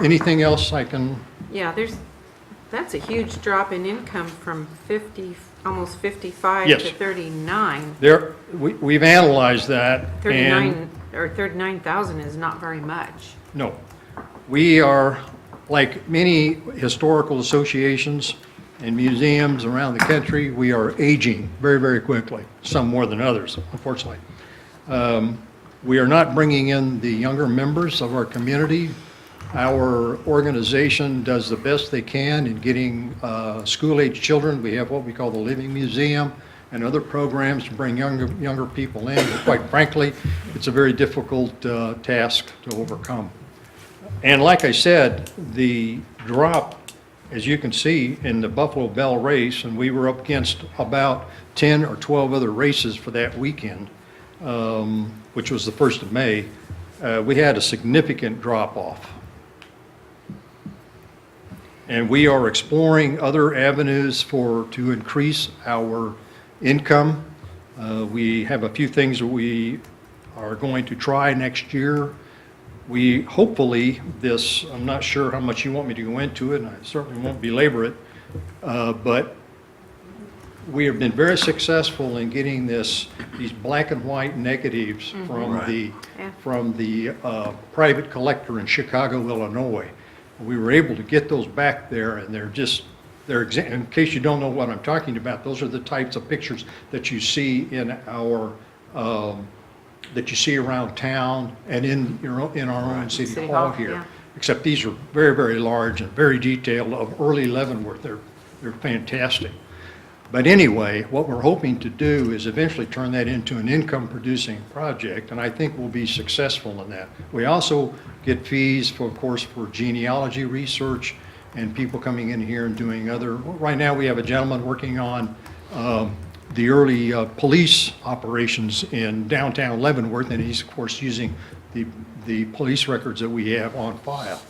Anything else I can? Yeah, that's a huge drop in income from 50, almost 55 Yes. to 39. We've analyzed that. and 39, or 39,000 is not very much. No. We are, like many historical associations and museums around the country, we are aging very, very quickly, some more than others, unfortunately. We are not bringing in the younger members of our community. Our organization does the best they can in getting school-age children. We have what we call the Living Museum and other programs to bring younger people in. But quite frankly, it's a very difficult task to overcome. And like I said, the drop, as you can see, in the Buffalo Bell race, and we were up against about 10 or 12 other races for that weekend, which was the 1st of May, we had a significant drop-off. And we are exploring other avenues to increase our income. We have a few things that we are going to try next year. We hopefully, I'm not sure how much you want me to go into it, and I certainly won't belabor it, but we have been very successful in getting these black and white negatives from the private collector in Chicago, Illinois. We were able to get those back there, and in case you don't know what I'm talking about, those are the types of pictures that you see in that you see around town and in our own city hall here. Yeah. Except these are very, very large and very detailed of early Leavenworth. They're fantastic. But anyway, what we're hoping to do is eventually turn that into an income-producing project, and I think we'll be successful in that. We also get fees, of course, for genealogy research and people coming in here and doing right now we have a gentleman working on the early police operations in downtown Leavenworth, and he's, of course, using the police records that we have on file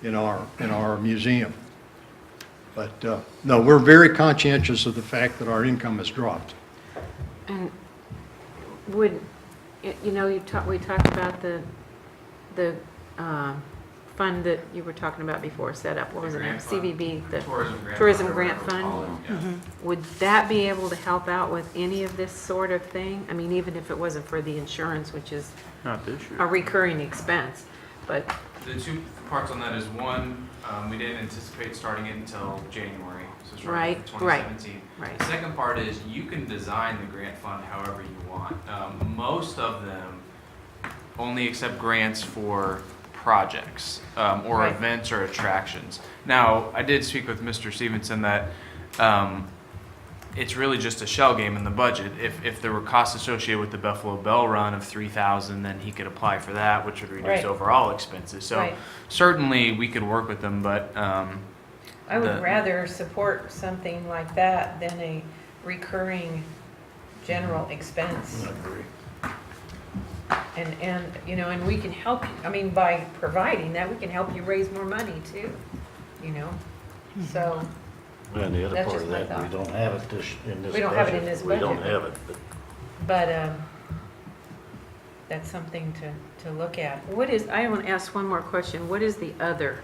in our museum. But no, we're very conscientious of the fact that our income has dropped. And we talked about the fund that you were talking about before set up? What was it? grant fund. CVB, the Tourism Tourism whatever Grant you wanna call Fund? it, yeah. Would that be able to help out with any of this sort of thing? I mean, even if it wasn't for the insurance, which is Not this a year. recurring expense, but, The two parts on that is one, we didn't anticipate starting it until January, so starting Right, with right, 2017. right. The second part is you can design the grant fund however you want. Most of them only accept grants for projects or Right. events or attractions. Now, I did speak with Mr. Stevenson that it's really just a shell game in the budget. If there were costs associated with the Buffalo Bell Run of $3,000, then he could apply for that, which would reduce Right. overall expenses. So Right. certainly we could work with them, but I would the- rather support something like that than a recurring general expense. And, you know, and we can help, you. I mean, by providing that, we can help you raise more money too, you know? So, And the other That's part just of my that, we thought. don't have it this, in this budget. We don't have it in this We don't budget. have it, but but, that's something to look at. What is, I want to ask one more question. What is the other?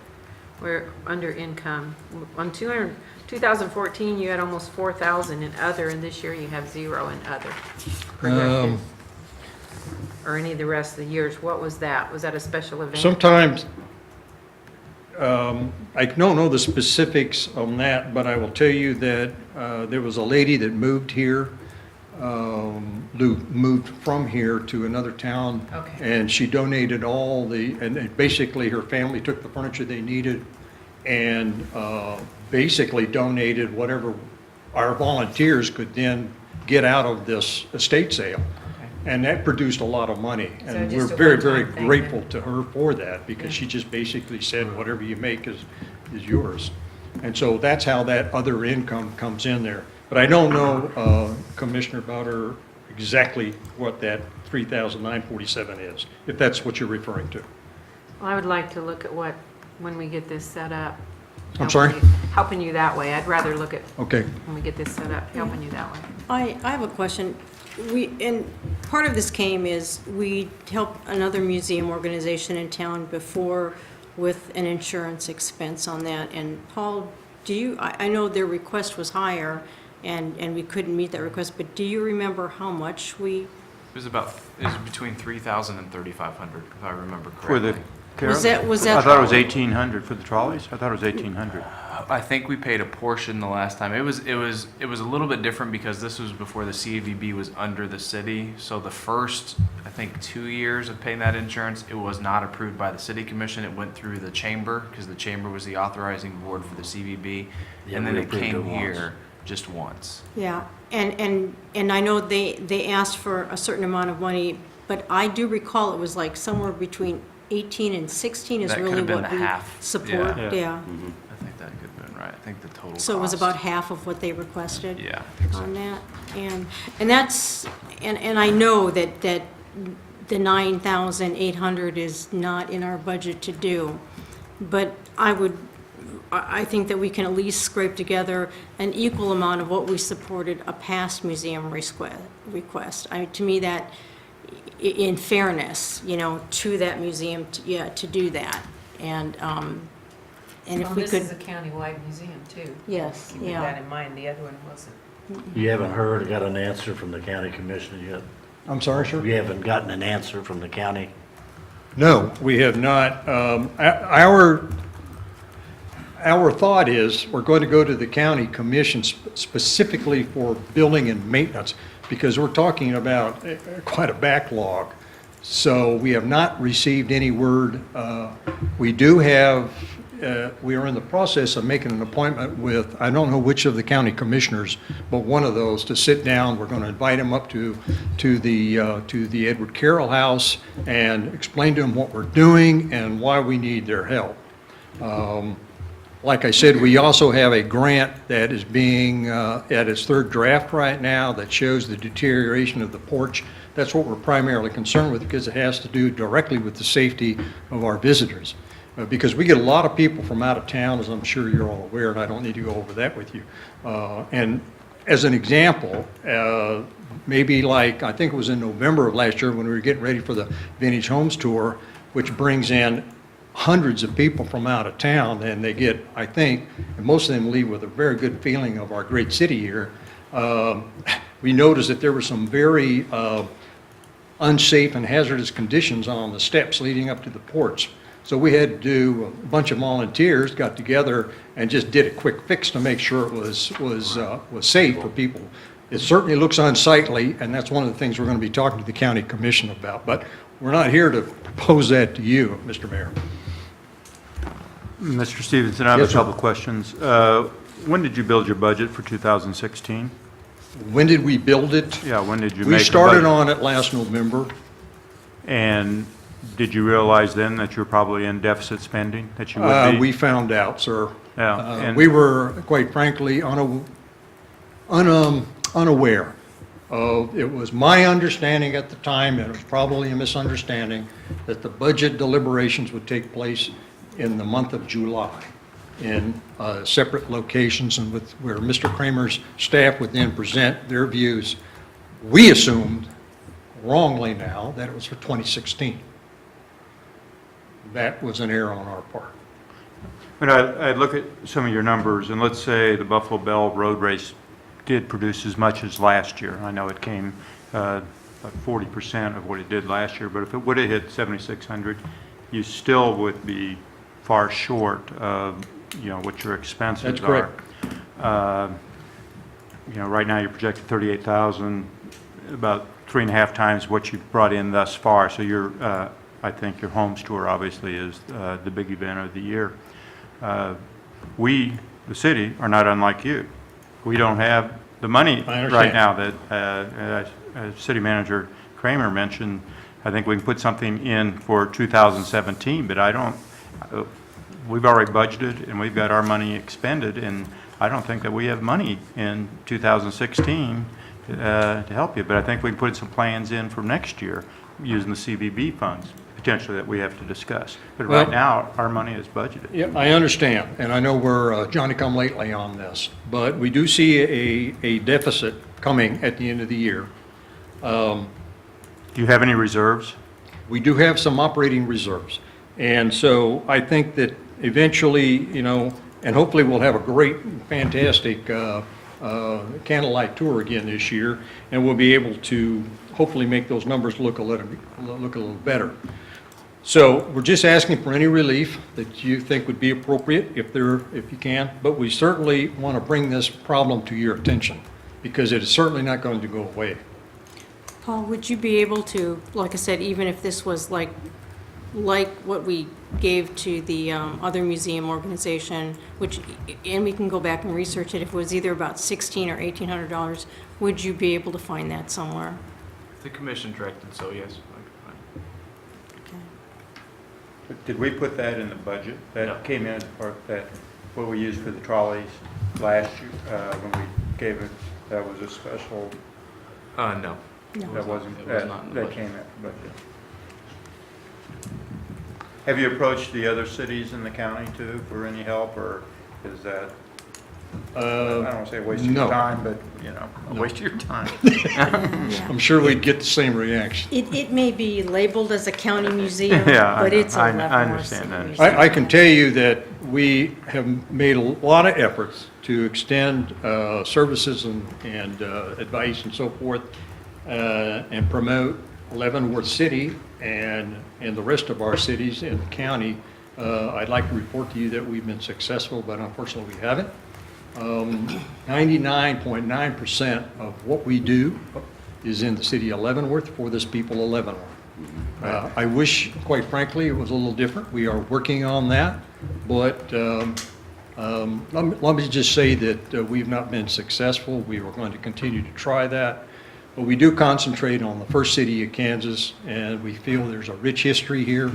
Where, under income, on 2014, you had almost 4,000 in other, and this year you have 0 in other. projected. Or any of the rest of the years, what was that? Was that a special event? Sometimes, I don't know the specifics on that, but I will tell you that there was a lady that moved here, moved from here to another town. Okay. And she donated all the, and basically her family took the furniture they needed and basically donated whatever our volunteers could then get out of this estate sale. And that produced a lot of money. So And just we're a very, one-time very thing grateful then. to her for that, because she just basically said, whatever you make is yours. And so that's how that other income comes in there. But I don't know, Commissioner Bowder, exactly what that 3,947 is, if that's what you're referring to. Well, I would like to look at what, when we get this set up. I'm sorry? Helping you that way. I'd rather look at, Okay. when we get this set up, helping you that way. I have a question. And part of this came is we helped another museum organization in town before with an insurance expense on that. And Paul, I know their request was higher and we couldn't meet that request, but do you remember how much we? it was between 3,000 and 3,500, if I remember For the correctly. Was that? I thought it was 1,800 for the trolleys. I thought it was 1,800. I think we paid a portion the last time. It was a little bit different because this was before the CVB was under the city. So the first, I think, 2 years of paying that insurance, it was not approved by the city commission. It went through the chamber because the chamber was the authorizing board for the CVB. Yeah, And then we it approved came it once. here just once. Yeah, and I know they asked for a certain amount of money, but I do recall it was like somewhere between 18 and 16 is That could really have been what the we half, support, yeah. yeah. I think that could have been right. I think the total So it was cost- about half of what they requested? Yeah, I think so. On that, and that's, and I know that the 9,800 is not in our budget to do, but I think that we can at least scrape together an equal amount of what we supported a past museum request. To me, that, in fairness, you know, to that museum, to do that, and if Well, we this could. is a countywide museum too. Yes, Keeping yeah. that in mind, the other one wasn't. you haven't heard, got an answer from the county commissioner yet? I'm sorry, sir? You haven't gotten an answer from the county? No, we have not. Our thought is, we're going to go to the county commission specifically for building and maintenance, because we're talking about quite a backlog. So we have not received any word. We do have, we are in the process of making an appointment with, I don't know which of the county commissioners, but one of those to sit down. We're going to invite him up to the Edward Carroll House and explain to him what we're doing and why we need their help. Like I said, we also have a grant that is being at its third draft right now that shows the deterioration of the porch. That's what we're primarily concerned with, because it has to do directly with the safety of our visitors. Because we get a lot of people from out of town, as I'm sure you're all aware, and I don't need to go over that with you. And as an example, maybe like, I think it was in November of last year when we were getting ready for the Vintage Homes Tour, which brings in hundreds of people from out of town, and they get, I think, and most of them leave with a very good feeling of our great city here. We noticed that there were some very unsafe and hazardous conditions on the steps leading up to the porch. So we had to do, a bunch of volunteers got together and just did a quick fix to make sure it was safe for people. It certainly looks unsightly, and that's one of the things we're going to be talking to the county commission about. But we're not here to propose that to you, Mr. Mayor. Mr. Stevenson, I have Yes, a sir. couple of questions. When did you build your budget for 2016? When did we build it? Yeah, when did you make We the started budget? on it last November. And did you realize then that you're probably in deficit spending, that you would be? We found out, sir. Yeah, and- We were, quite frankly, unaware of, it was my understanding at the time, and it was probably a misunderstanding, that the budget deliberations would take place in the month of July in separate locations and with, where Mr. Kramer's staff would then present their views. We assumed, wrongly now, that it was for 2016. That was an error on our part. But I look at some of your numbers, and let's say the Buffalo Bell Road Race did produce as much as last year. I know it came about 40% of what it did last year, but if it would have hit 7,600, you still would be far short of, what your expenses are. That's correct. Right now you're projected 38,000, about 3.5 times what you've brought in thus far. So I think your home store obviously is the big event of the year. We, the city, are not unlike you. We don't have the money I understand. right now that as City Manager Kramer mentioned. I think we can put something in for 2017, but we've already budgeted and we've got our money expended, and I don't think that we have money in 2016 to help you. But I think we can put some plans in for next year using the CVB funds, potentially, that we have to discuss. But right Well- now, our money is budgeted. Yeah, I understand, and I know we're Johnny-come-lately on this, but we do see a deficit coming at the end of the year. Do you have any reserves? We do have some operating reserves, and so I think that eventually, and hopefully we'll have a great, fantastic candlelight tour again this year, and we'll be able to hopefully make those numbers look a little better. So we're just asking for any relief that you think would be appropriate, if you can, but we certainly want to bring this problem to your attention, because it is certainly not going to go away. Paul, would you be able to, like I said, even if this was like what we gave to the other museum organization, and we can go back and research it, if it was either about $1,600 or $1,800, would you be able to find that somewhere? The commission directed, so yes. Did we put that in the budget? No. That came in as part of that, what we used for the trolleys last year, when we gave it, that was a special, No. No. that wasn't, It was not in the that budget. came out of the budget. Have you approached the other cities in the county too for any help, or is that, I don't want to say a waste of no. your time, but, a No. waste of your time? I'm sure we'd get the same reaction. It may be labeled as a county museum, Yeah, I but know. it's a I Leavenworth understand City that. Museum. I can tell you that we have made a lot of efforts to extend services and advice and so forth, and promote Leavenworth City and the rest of our cities in the county. I'd like to report to you that we've been successful, but unfortunately we haven't. 99.9% of what we do is in the city of Leavenworth for this people of Leavenworth. I wish, quite frankly, it was a little different. We are working on that, but let me just say that we've not been successful. We are going to continue to try that. But we do concentrate on the first city of Kansas, and we feel there's a rich history here,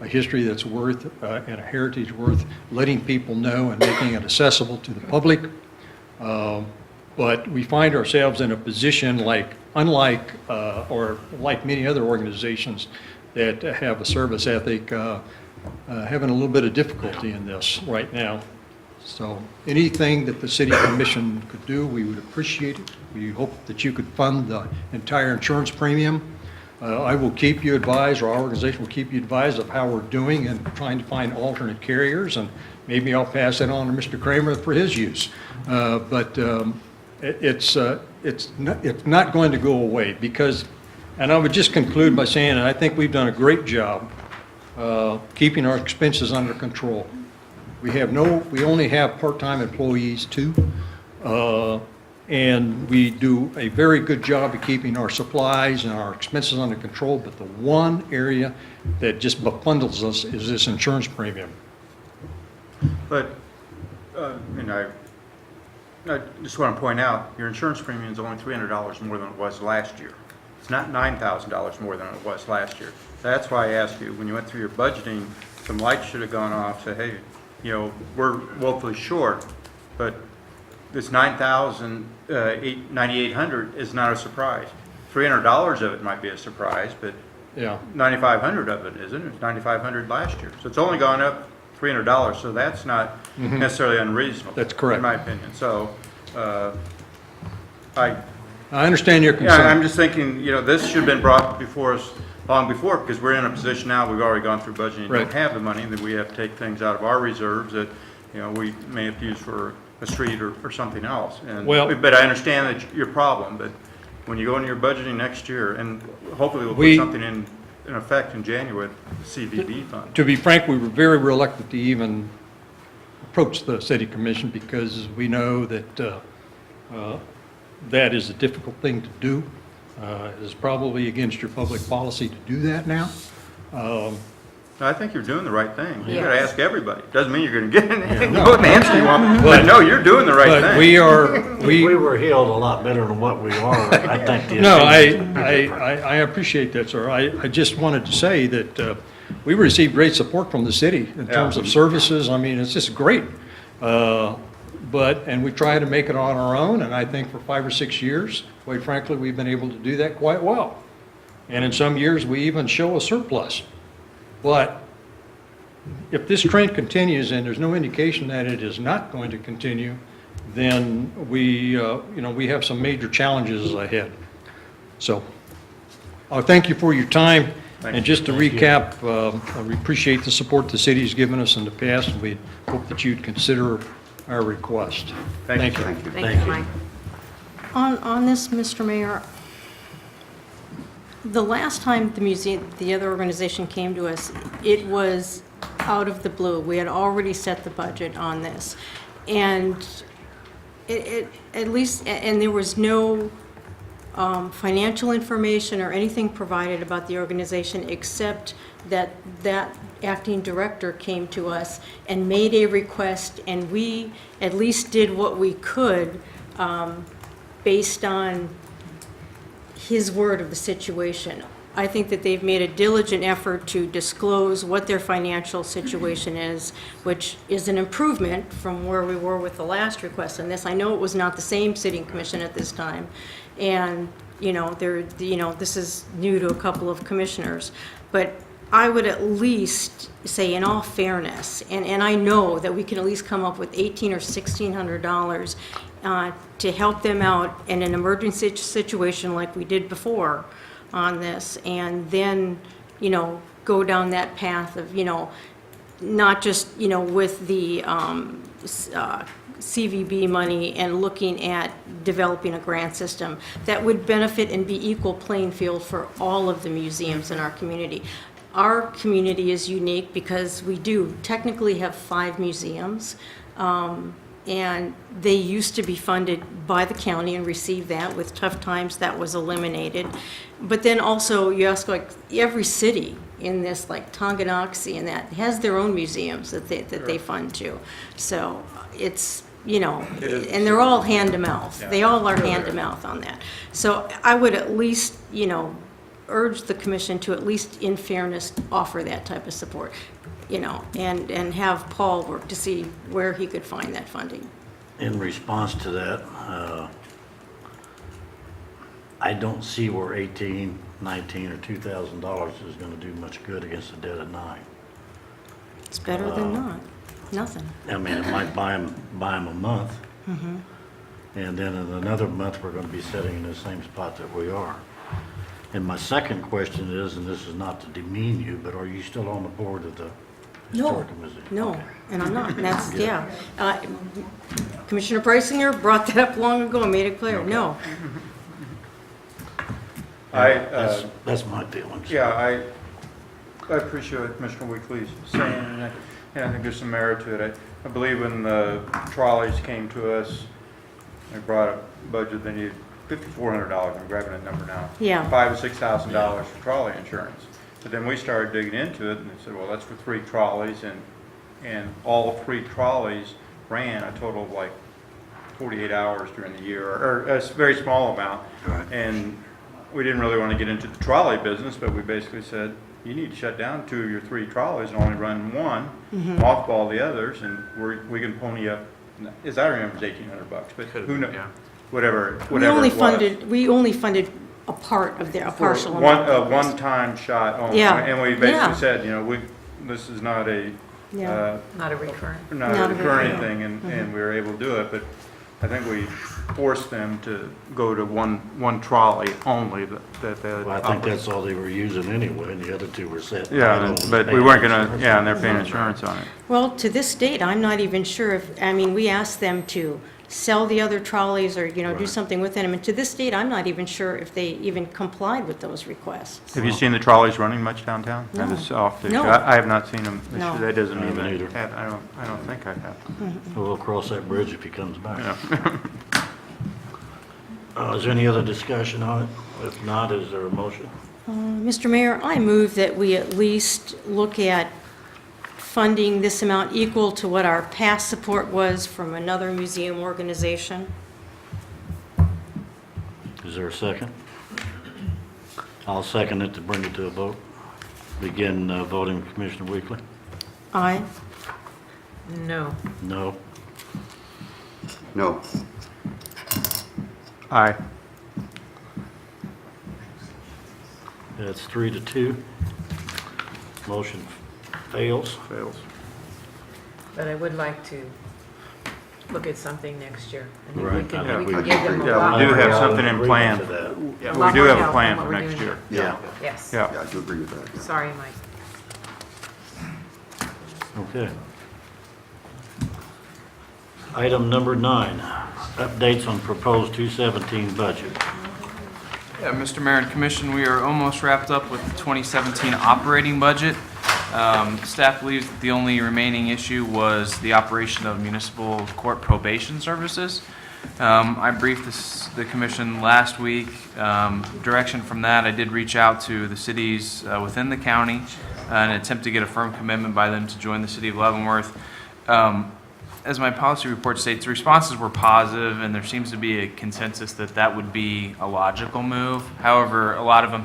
a history that's worth, and a heritage worth letting people know and making it accessible to the public. But we find ourselves in a position unlike many other organizations that have a service ethic, having a little bit of difficulty in this right now. So anything that the city commission could do, we would appreciate it. We hope that you could fund the entire insurance premium I will keep you advised, or our organization will keep you advised of how we're doing and trying to find alternate carriers, and maybe I'll pass that on to Mr. Kramer for his use. But it's not going to go away because, and I would just conclude by saying that I think we've done a great job keeping our expenses under control. We only have part-time employees too, and we do a very good job of keeping our supplies and our expenses under control, but the one area that just befundles us is this insurance premium. But, and I just want to point out, your insurance premium is only $300 more than it was last year. It's not $9,000 more than it was last year. That's why I asked you, when you went through your budgeting, some lights should have gone off, say, hey, you know, we're woefully short, but this $9,800 is not a surprise. $300 of it might be a surprise, but Yeah. $9,500 of it isn't. It was $9,500 last year. So it's only gone up $300, so that's not necessarily unreasonable. That's correct. In my opinion. So, I understand your concern. Yeah, I'm just thinking, you know, this should have been brought before us long before, because we're in a position now, we've already gone through budgeting, Right. don't have the money, and then we have to take things out of our reserves that, you know, we may have to use for a street or something else. And, Well- but I understand that your problem, but when you go into your budgeting next year, and hopefully we'll We- put something in effect in January, the CVB fund. To be frank, we were very reluctant to even approach the city commission because we know that that is a difficult thing to do. It is probably against your public policy to do that now. I think you're doing the right thing. You Yes. gotta ask everybody. Doesn't mean you're gonna get an answer you want, but no, you're doing the right But thing. we are, We were healed a lot better than what we are, I think. the No, opinions would be different. I appreciate that, sir. I just wanted to say that we received great support from the city in terms of services. I mean, it's just great. And we try to make it on our own, and I think for 5 or 6 years, quite frankly, we've been able to do that quite well. And in some years, we even show a surplus. But if this trend continues, and there's no indication that it is not going to continue, then we have some major challenges ahead. So, thank you for your time. And just to recap, we appreciate the support the city's given us in the past, and we hope that you'd consider our request. Thank you. Thank you, Mike. On this, Mr. Mayor, the last time the museum, the other organization came to us, it was out of the blue. We had already set the budget on this. And at least, and there was no financial information or anything provided about the organization except that acting director came to us and made a request, and we at least did what we could based on his word of the situation. I think that they've made a diligent effort to disclose what their financial situation is, which is an improvement from where we were with the last request. And this, I know it was not the same sitting commission at this time, and this is new to a couple of commissioners, but I would at least say, in all fairness, and I know that we can at least come up with $1,800 or $1,600 to help them out in an emergency situation like we did before on this, and then, go down that path of, not just, with the CVB money and looking at developing a grant system that would benefit and be equal playing field for all of the museums in our community. Our community is unique because we do technically have 5 museums, and they used to be funded by the county and received that. With tough times, that was eliminated. But then also, you ask, like, every city in this, like Tonganoxie and that, has their own museums that they fund too. So it's, and they're all hand to mouth. Yeah. They all are hand to mouth on that. So I would at least, urge the commission to at least, in fairness, offer that type of support, and have Paul work to see where he could find that funding. In response to that, I don't see where $1,800, $1,900, or $2,000 is going to do much good against a debt of $9. It's better than not, nothing. I mean, it might buy them a month, and then in another month, we're going to be sitting in the same spot that we are. And my second question is, and this is not to demean you, but are you still on the board of the No, Historical Museum? no, Okay. and I'm not, and that's, yeah. Commissioner Preisinger brought that up long ago and made it clear, no. That's my feelings. Yeah, I appreciate what Commissioner Weekly's saying, and I think there's some merit to it. I believe when the trolleys came to us, they brought a budget, they needed $5,400, I'm grabbing that number now. Yeah. $5,000 to $6,000 for trolley insurance. But then we started digging into it, and they said, well, that's for 3 trolleys, and all 3 trolleys ran a total of like 48 hours during the year, or a very small amount. Right. And we didn't really want to get into the trolley business, but we basically said, you need to shut down 2 of your 3 trolleys and only run one, mothball the others, and we can pony up, as I remember, it's $1,800, but who knows? Whatever it was. We only funded a part of a partial For amount. a one-time shot only. Yeah. And we Yeah. basically said, this is not a, Yeah. Not a recurring. not Not a a recurring recurring. thing, and we were able to do it, but I think we forced them to go to one trolley only that they. Well, I think that's all they were using anyway, and the other 2 were set. Yeah, but we weren't gonna, and they're paying insurance on it. Well, to this date, I'm not even sure we asked them to sell the other trolleys or, do Right. something with them. And to this date, I'm not even sure if they even complied with those requsts. Have you seen the trolleys running much downtown? No. That is off the- No. I have not seen them. No. That doesn't I haven't even, either. I don't think I have. We'll cross that bridge if he comes back. Yeah. Is there any other discussion on it? If not, is there a motion? Mr. Mayor, I move that we at least look at funding this amount equal to what our past support was from another museum organization. Is there a second? I'll second it to bring it to a vote. Begin voting, Commissioner Weekly. Aye. No. No. No. Aye. That's 3-2. Motion fails. Fails. But I would like to look at something next year. I think Right. we can, Yeah, we we can do. give them a Yeah, lot we do more have help. something in plan. To that. Yeah, A we lot do more have a help plan than what for we're next doing year. Yeah. Yes. Yeah. Yeah, I do agree with that. yeah. Sorry, Mike. Okay. Item number 9, updates on proposed 2017 budget. Yeah, Mr. Mayor and Commission, we are almost wrapped up with the 2017 operating budget. Staff believes that the only remaining issue was the operation of municipal court probation services. I briefed the commission last week. Direction from that, I did reach out to the cities within the county in an attempt to get a firm commitment by them to join the city of Leavenworth. As my policy report states, the responses were positive, and there seems to be a consensus that that would be a logical move. However, a lot of them,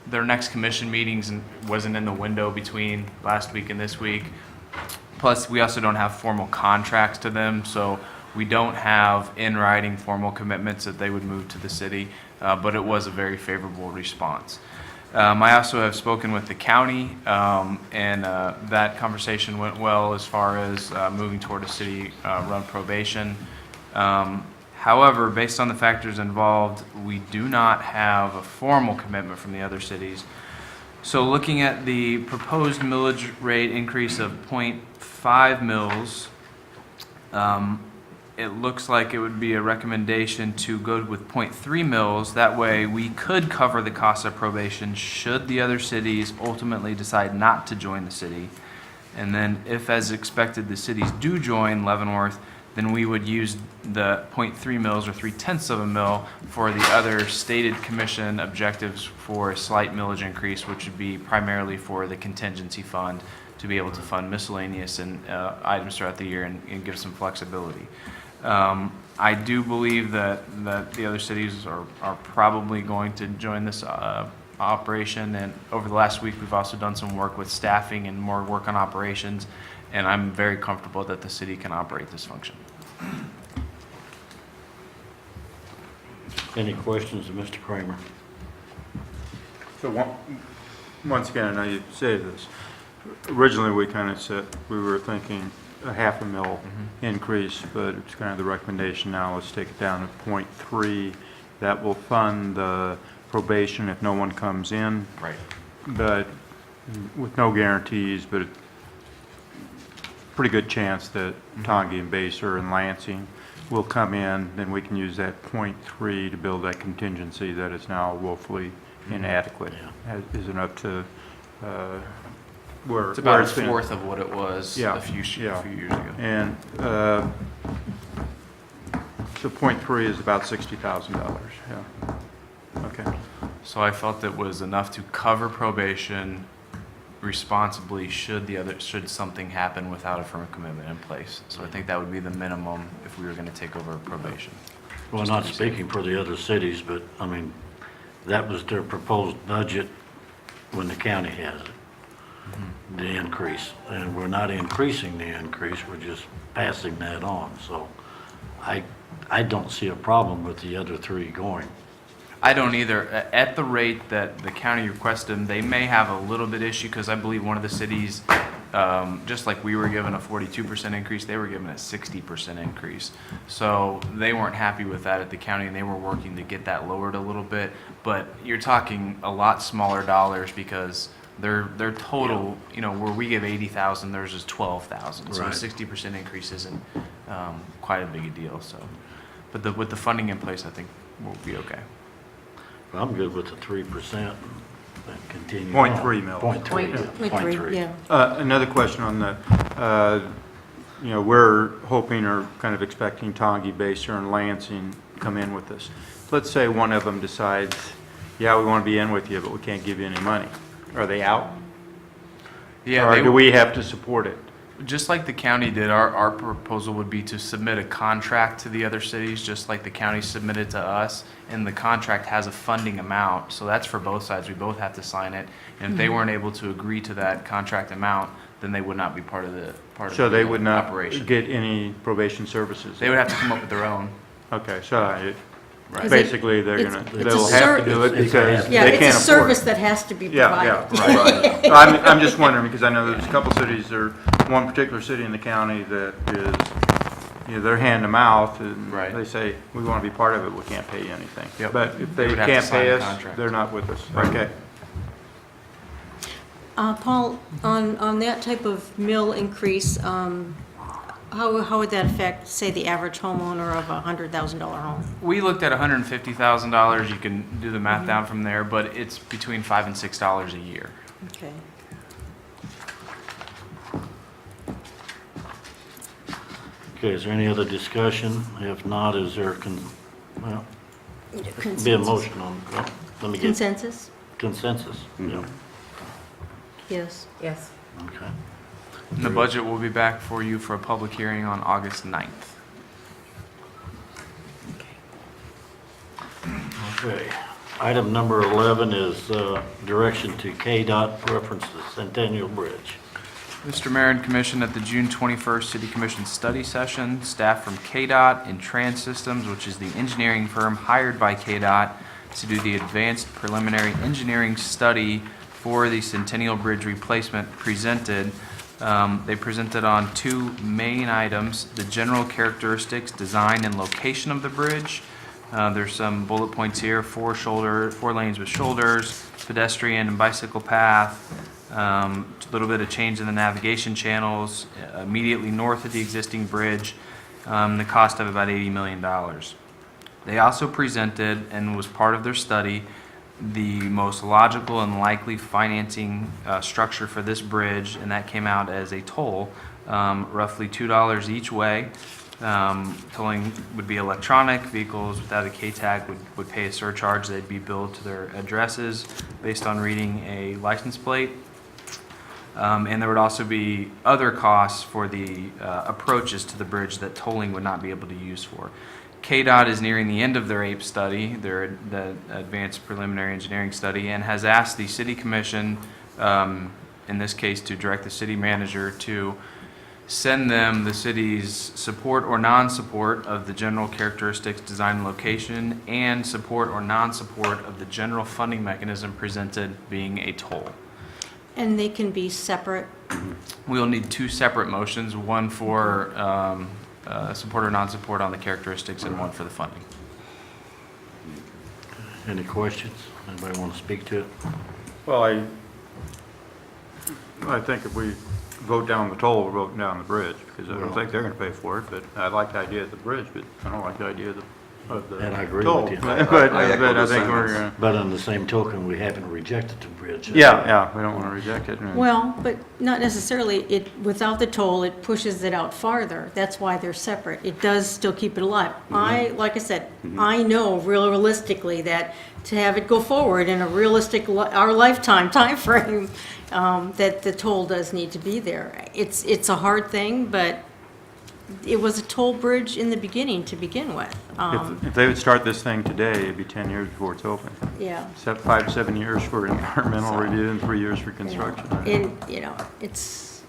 their next commission meetings wasn't in the window between last week and this week. Plus, we also don't have formal contracts to them, so we don't have in writing formal commitments that they would move to the city, but it was a very favorable response. I also have spoken with the county, and that conversation went well as far as moving toward a city-run probation. However, based on the factors involved, we do not have a formal commitment from the other cities. So looking at the proposed millage rate increase of 0.5 mils, it looks like it would be a recommendation to go with 0.3 mils. That way we could cover the cost of probation should the other cities ultimately decide not to join the city. And then if, as expected, the cities do join Leavenworth, then we would use the 0.3 mils or 0.3 of a mil for the other stated commission objectives for a slight millage increase, which would be primarily for the contingency fund to be able to fund miscellaneous and items throughout the year and give some flexibility. I do believe that the other cities are probably going to join this operation, and over the last week we've also done some work with staffing and more work on operations, and I'm very comfortable that the city can operate this function. Any questions of Mr. Kramer? So once again, I know you say this, originally we kind of said, we were thinking a half a mil increase, but it's kind of the recommendation now, let's take it down to 0.3. That will fund the probation if no one comes in, Right. but with no guarantees, but pretty good chance that Tongi and Baser and Lansing will come in, then we can use that .3 to build that contingency that is now woefully inadequate. Isn't up to where It's about where a it's been. fourth of what it was Yeah, a few yeah. years ago. And the .3 is about $60,000, yeah. Okay. So I felt it was enough to cover probation responsibly should something happen without a firm commitment in place. So I think that would be the minimum if we were going to take over probation. Well, not speaking for the other cities, but, I mean, that was their proposed budget when the county has it, the increase. And we're not increasing the increase, we're just passing that on. So I don't see a problem with the other three going. I don't either. At the rate that the county requested them, they may have a little bit issue because I believe one of the cities, just like we were given a 42% increase, they were given a 60% increase. So they weren't happy with that at the county, and they were working to get that lowered a little bit. But you're talking a lot smaller dollars because their total, you know, where we give 80,000, theirs is 12,000. So a Right. 60% increase isn't quite a big a deal. So, but with the funding in place, I think we'll be okay. I'm good with the 3% and continue. .3 mil. .3. Yeah. Another question on the, you know, we're hoping or kind of expecting Tongi, Baser, and Lansing come in with us. Let's say one of them decides, yeah, we want to be in with you, but we can't give you any money. Are they out? Yeah, Or do we have to support it? just like the county did, our proposal would be to submit a contract to the other cities, just like the county submitted to us. And the contract has a funding amount, so that's for both sides. We both have to sign it. And if they weren't able to agree to that contract amount, then they would not be part of the So they would not operation. get any probation services? They would have to come up with their own. Okay, so Right. basically they'll it's have a to do it It's a- because Yeah, they it's can't a afford service it. that has to be Yeah, provided. yeah, right. I'm just wondering, because I know there's a couple cities, or one particular city in the county that is, you know, they're hand to mouth, and Right. they say, we want to be part of it, we can't pay you anything. Yep. But if they They would have to can't sign pay a us, contract. they're not with us. Right. Okay. Paul, on that type of mill increase, how would that affect, say, the average homeowner of a $100,000 home? We looked at $150,000. You can do the math down from there, but it's between $5 and $6 a year. Okay. Okay, is there any other discussion? If not, is there, well, be a motion on, well, let me get Consensus? consensus. Yeah, Yes. Yes. okay. And the budget will be back for you for a public hearing on August 9th. Okay. Item number 11 is direction to KDOT reference the Centennial Bridge. Mr. Mayor and Commission, at the June 21st City Commission study session, staff from KDOT and Trans Systems, which is the engineering firm hired by KDOT to do the advanced preliminary engineering study for the Centennial Bridge replacement, presented. They presented on two main items: the general characteristics, design, and location of the bridge. There's some bullet points here: 4 lanes with shoulders, pedestrian and bicycle path, a little bit of change in the navigation channels immediately north of the existing bridge, the cost of about $80 million. They also presented, and was part of their study, the most logical and likely financing structure for this bridge, and that came out as a toll, roughly $2 each way. Tolling would be electronic. Vehicles without a K-tag would pay a surcharge. They'd be billed to their addresses based on reading a license plate. And there would also be other costs for the approaches to the bridge that tolling would not be able to use for. KDOT is nearing the end of their APE study, the Advanced Preliminary Engineering Study, and has asked the City Commission, in this case to direct the city manager to send them the city's support or non-support of the general characteristics, design, and location, and support or non-support of the general funding mechanism presented, being a toll. And they can be separate? We'll need 2 separate motions, one for support or non-support on the characteristics and one for the funding. Any questions? Anybody want to speak to it? Well, I think if we vote down the toll, we're voting down the bridge, because I don't think they're gonna pay for it, but I like the idea of the bridge, but I don't like the idea of the And I agree toll. with you. But I think we're, But on the same token, we haven't rejected the bridge. yeah, we don't wanna reject it. Well, but not necessarily. Without the toll, it pushes it out farther. That's why they're separate. It does still keep it alive. Like I said, I know realistically that to have it go forward in a realistic, our lifetime timeframe, that the toll does need to be there. It's a hard thing, but it was a toll bridge in the beginning to begin with. If they would start this thing today, it'd be 10 years before it's open. Yeah. 5 to 7 years for environmental review and 3 years for construction. And, it's,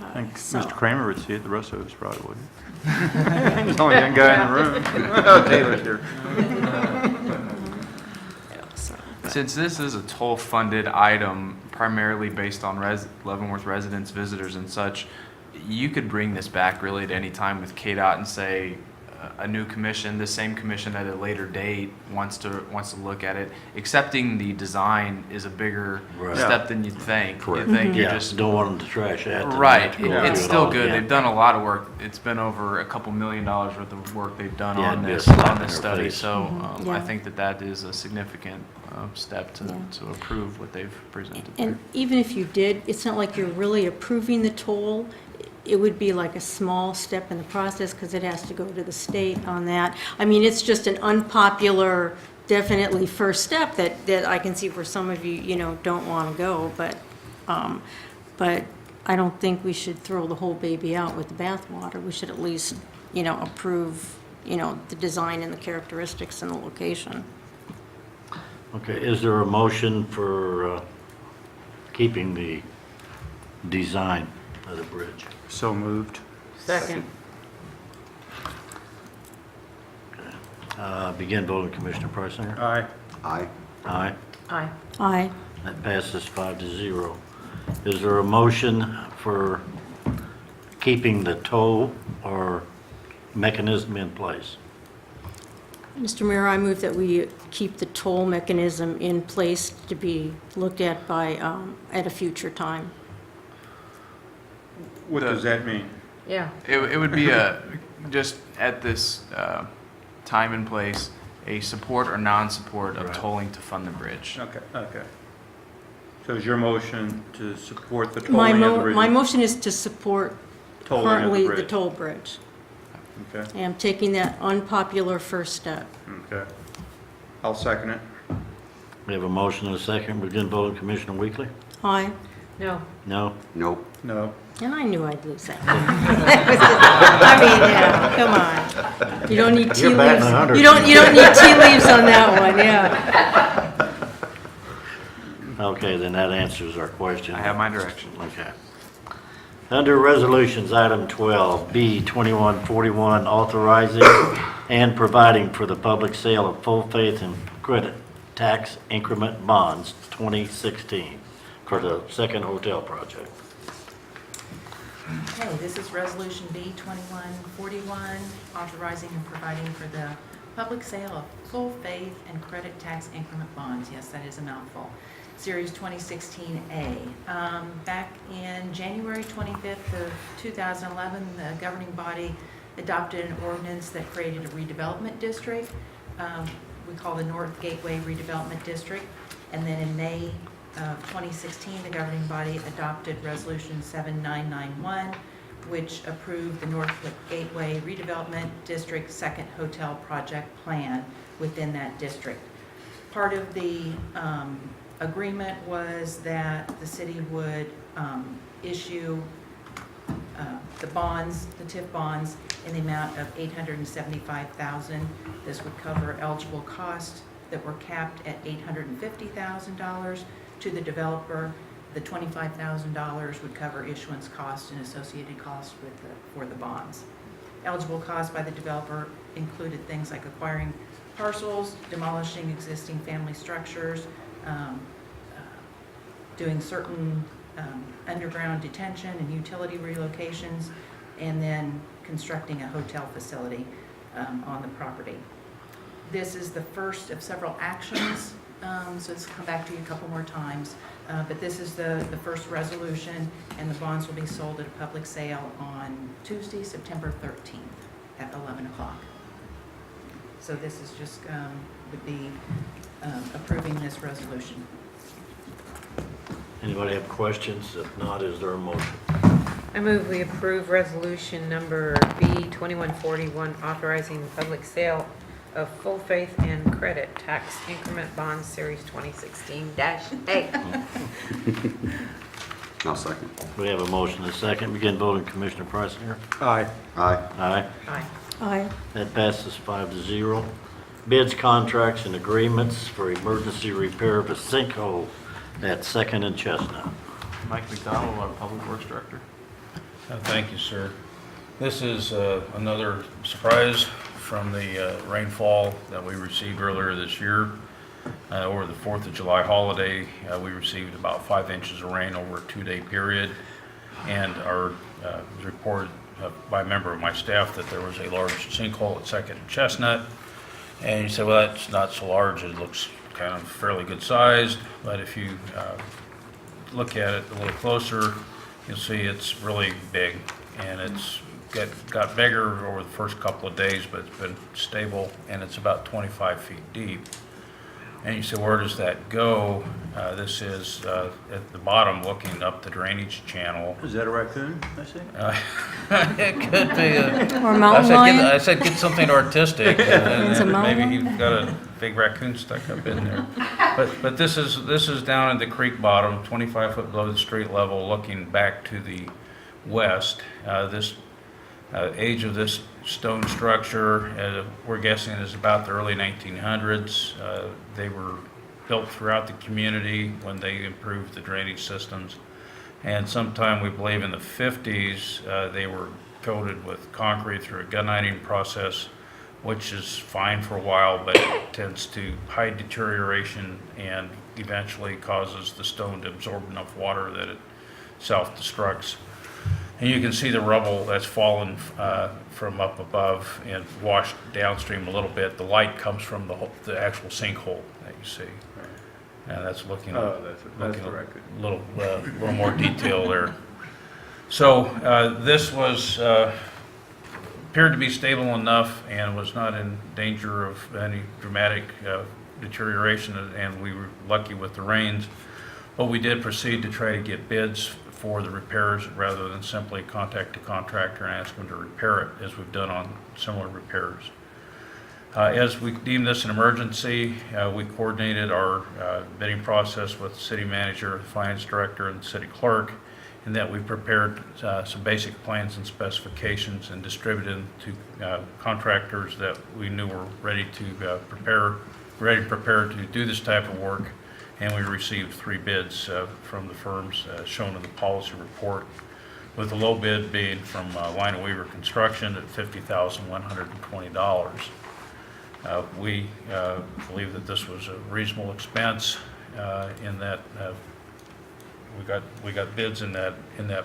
I think so- Mr. Kramer would see it, the rest of us probably wouldn't. He's the only young guy in the room. Taylor's here. Since this is a toll-funded item, primarily based on Leavenworth residents, visitors, and such, you could bring this back really at any time with KDOT and say, a new commission, the same commission at a later date wants to look at it. Accepting the design is a bigger Right. step than you'd think. Correct. You think you Yeah, just don't want them to trash that. right. Go through It's it still all good. again. They've done a lot of work. It's been over a couple $1 million worth of work they've done Yeah, on it'd be a this slap in their study. face. So Yeah. I think that is a significant step to Yeah. approve what they've presented. And even if you did, it's not like you're really approving the toll. It would be like a small step in the process because it has to go to the state on that. I mean, it's just an unpopular, definitely first step that I can see where some of you, don't want to go. But I don't think we should throw the whole baby out with the bathwater. We should at least, approve, the design and the characteristics and the location. Okay, is there a motion for keeping the design of the bridge? So moved. Second. Begin voting, Commissioner Preisinger. Aye. Aye. Aye. Aye. Aye. That passes 5-0. Is there a motion for keeping the toll or mechanism in place? Mr. Mayor, I move that we keep the toll mechanism in place to be looked at by, at a future time. What does that mean? Yeah. It would be just at this time and place, a support or non-support of Right. tolling to fund the bridge. Okay. So is your motion to support the My tolling of the bridge? my motion is to support Tolling of the currently the bridge. toll bridge. Okay, I am taking that unpopular first step. okay. I'll second it. We have a motion and a second. Begin voting, Commissioner Weekly? Aye. No. No? Nope. No. And I knew I'd lose that one. I mean, yeah, come on. You don't need tea You're batting leaves. 100. You don't need tea leaves on that one, yeah. Okay, then that answers our question. I have my direction. Okay. Under Resolutions, item 12, B 2141, authorizing and providing for the public sale of full faith and credit tax increment bonds 2016 for the second hotel project. Okay, this is Resolution B 2141, authorizing and providing for the public sale of full faith and credit tax increment bonds. Yes, that is a mouthful. Series 2016A. Back in January 25th of 2011, the governing body adopted an ordinance that created a redevelopment district. We call the North Gateway Redevelopment District. And then in May of 2016, the governing body adopted Resolution 7991, which approved the North Gateway Redevelopment District Second Hotel Project Plan within that district. Part of the agreement was that the city would issue the bonds, the TIF bonds, in the amount of $875,000. This would cover eligible costs that were capped at $850,000 to the developer. The $25,000 would cover issuance costs and associated costs for the bonds. Eligible costs by the developer included things like acquiring parcels, demolishing existing family structures, doing certain underground detention and utility relocations, and then constructing a hotel facility on the property. This is the first of several actions, so it's come back to you a couple more times. But this is the first resolution, and the bonds will be sold at a public sale on Tuesday, September 13th at 11 o'clock. So this is just, would be approving this resolution. Anybody have questions? If not, is there a motion? I move we approve resolution number B 2141, authorizing the public sale of full faith and credit tax increment bonds series 2016-A. I'll second. We have a motion and a second. Begin voting, Commissioner Priceinger. Aye. Aye. Aye. Aye. Aye. That passes 5-0. Bids, contracts, and agreements for emergency repair of a sinkhole at 2nd and Chestnut. Mike McDonald, our Public Works Director. Thank you, sir. This is another surprise from the rainfall that we received earlier this year. Over the 4th of July holiday, we received about 5 inches of rain over a 2-day period. And our reported by a member of my staff that there was a large sinkhole at 2nd and Chestnut. And you say, well, that's not so large. It looks kind of fairly good sized. But if you look at it a little closer, you'll see it's really big. And it's got bigger over the first couple of days, but it's been stable, and it's about 25 feet deep. And you say, where does that go? This is at the bottom, looking up the drainage channel. Is that a raccoon, I see? It could be. Or a mountain lion? I said get something artistic, It's a and mountain maybe lion? you've got a big raccoon stuck up in there. But this is down in the creek bottom, 25 foot below the street level, looking back to the west. This age of this stone structure, we're guessing, is about the early 1900s. They were built throughout the community when they improved the drainage systems. And sometime, we believe in the 50s, they were coated with concrete through a gunniting process, which is fine for a while, but tends to hide deterioration and eventually causes the stone to absorb enough water that it self-destructs. And you can see the rubble that's fallen from up above and washed downstream a little bit. The light comes from the actual sinkhole that you see. And that's looking That's looking the record. a little more detail there. So this was appeared to be stable enough and was not in danger of any dramatic deterioration, and we were lucky with the rains. But we did proceed to try to get bids for the repairs rather than simply contact a contractor and ask them to repair it, as we've done on similar repairs. As we deemed this an emergency, we coordinated our bidding process with the city manager, the finance director, and the city clerk, in that we prepared some basic plans and specifications and distributed them to contractors that we knew were ready prepared to do this type of work. And we received 3 bids from the firms shown in the policy report, with the low bid being from Line and Weaver Construction at $50,120. We believe that this was a reasonable expense in that we got bids in that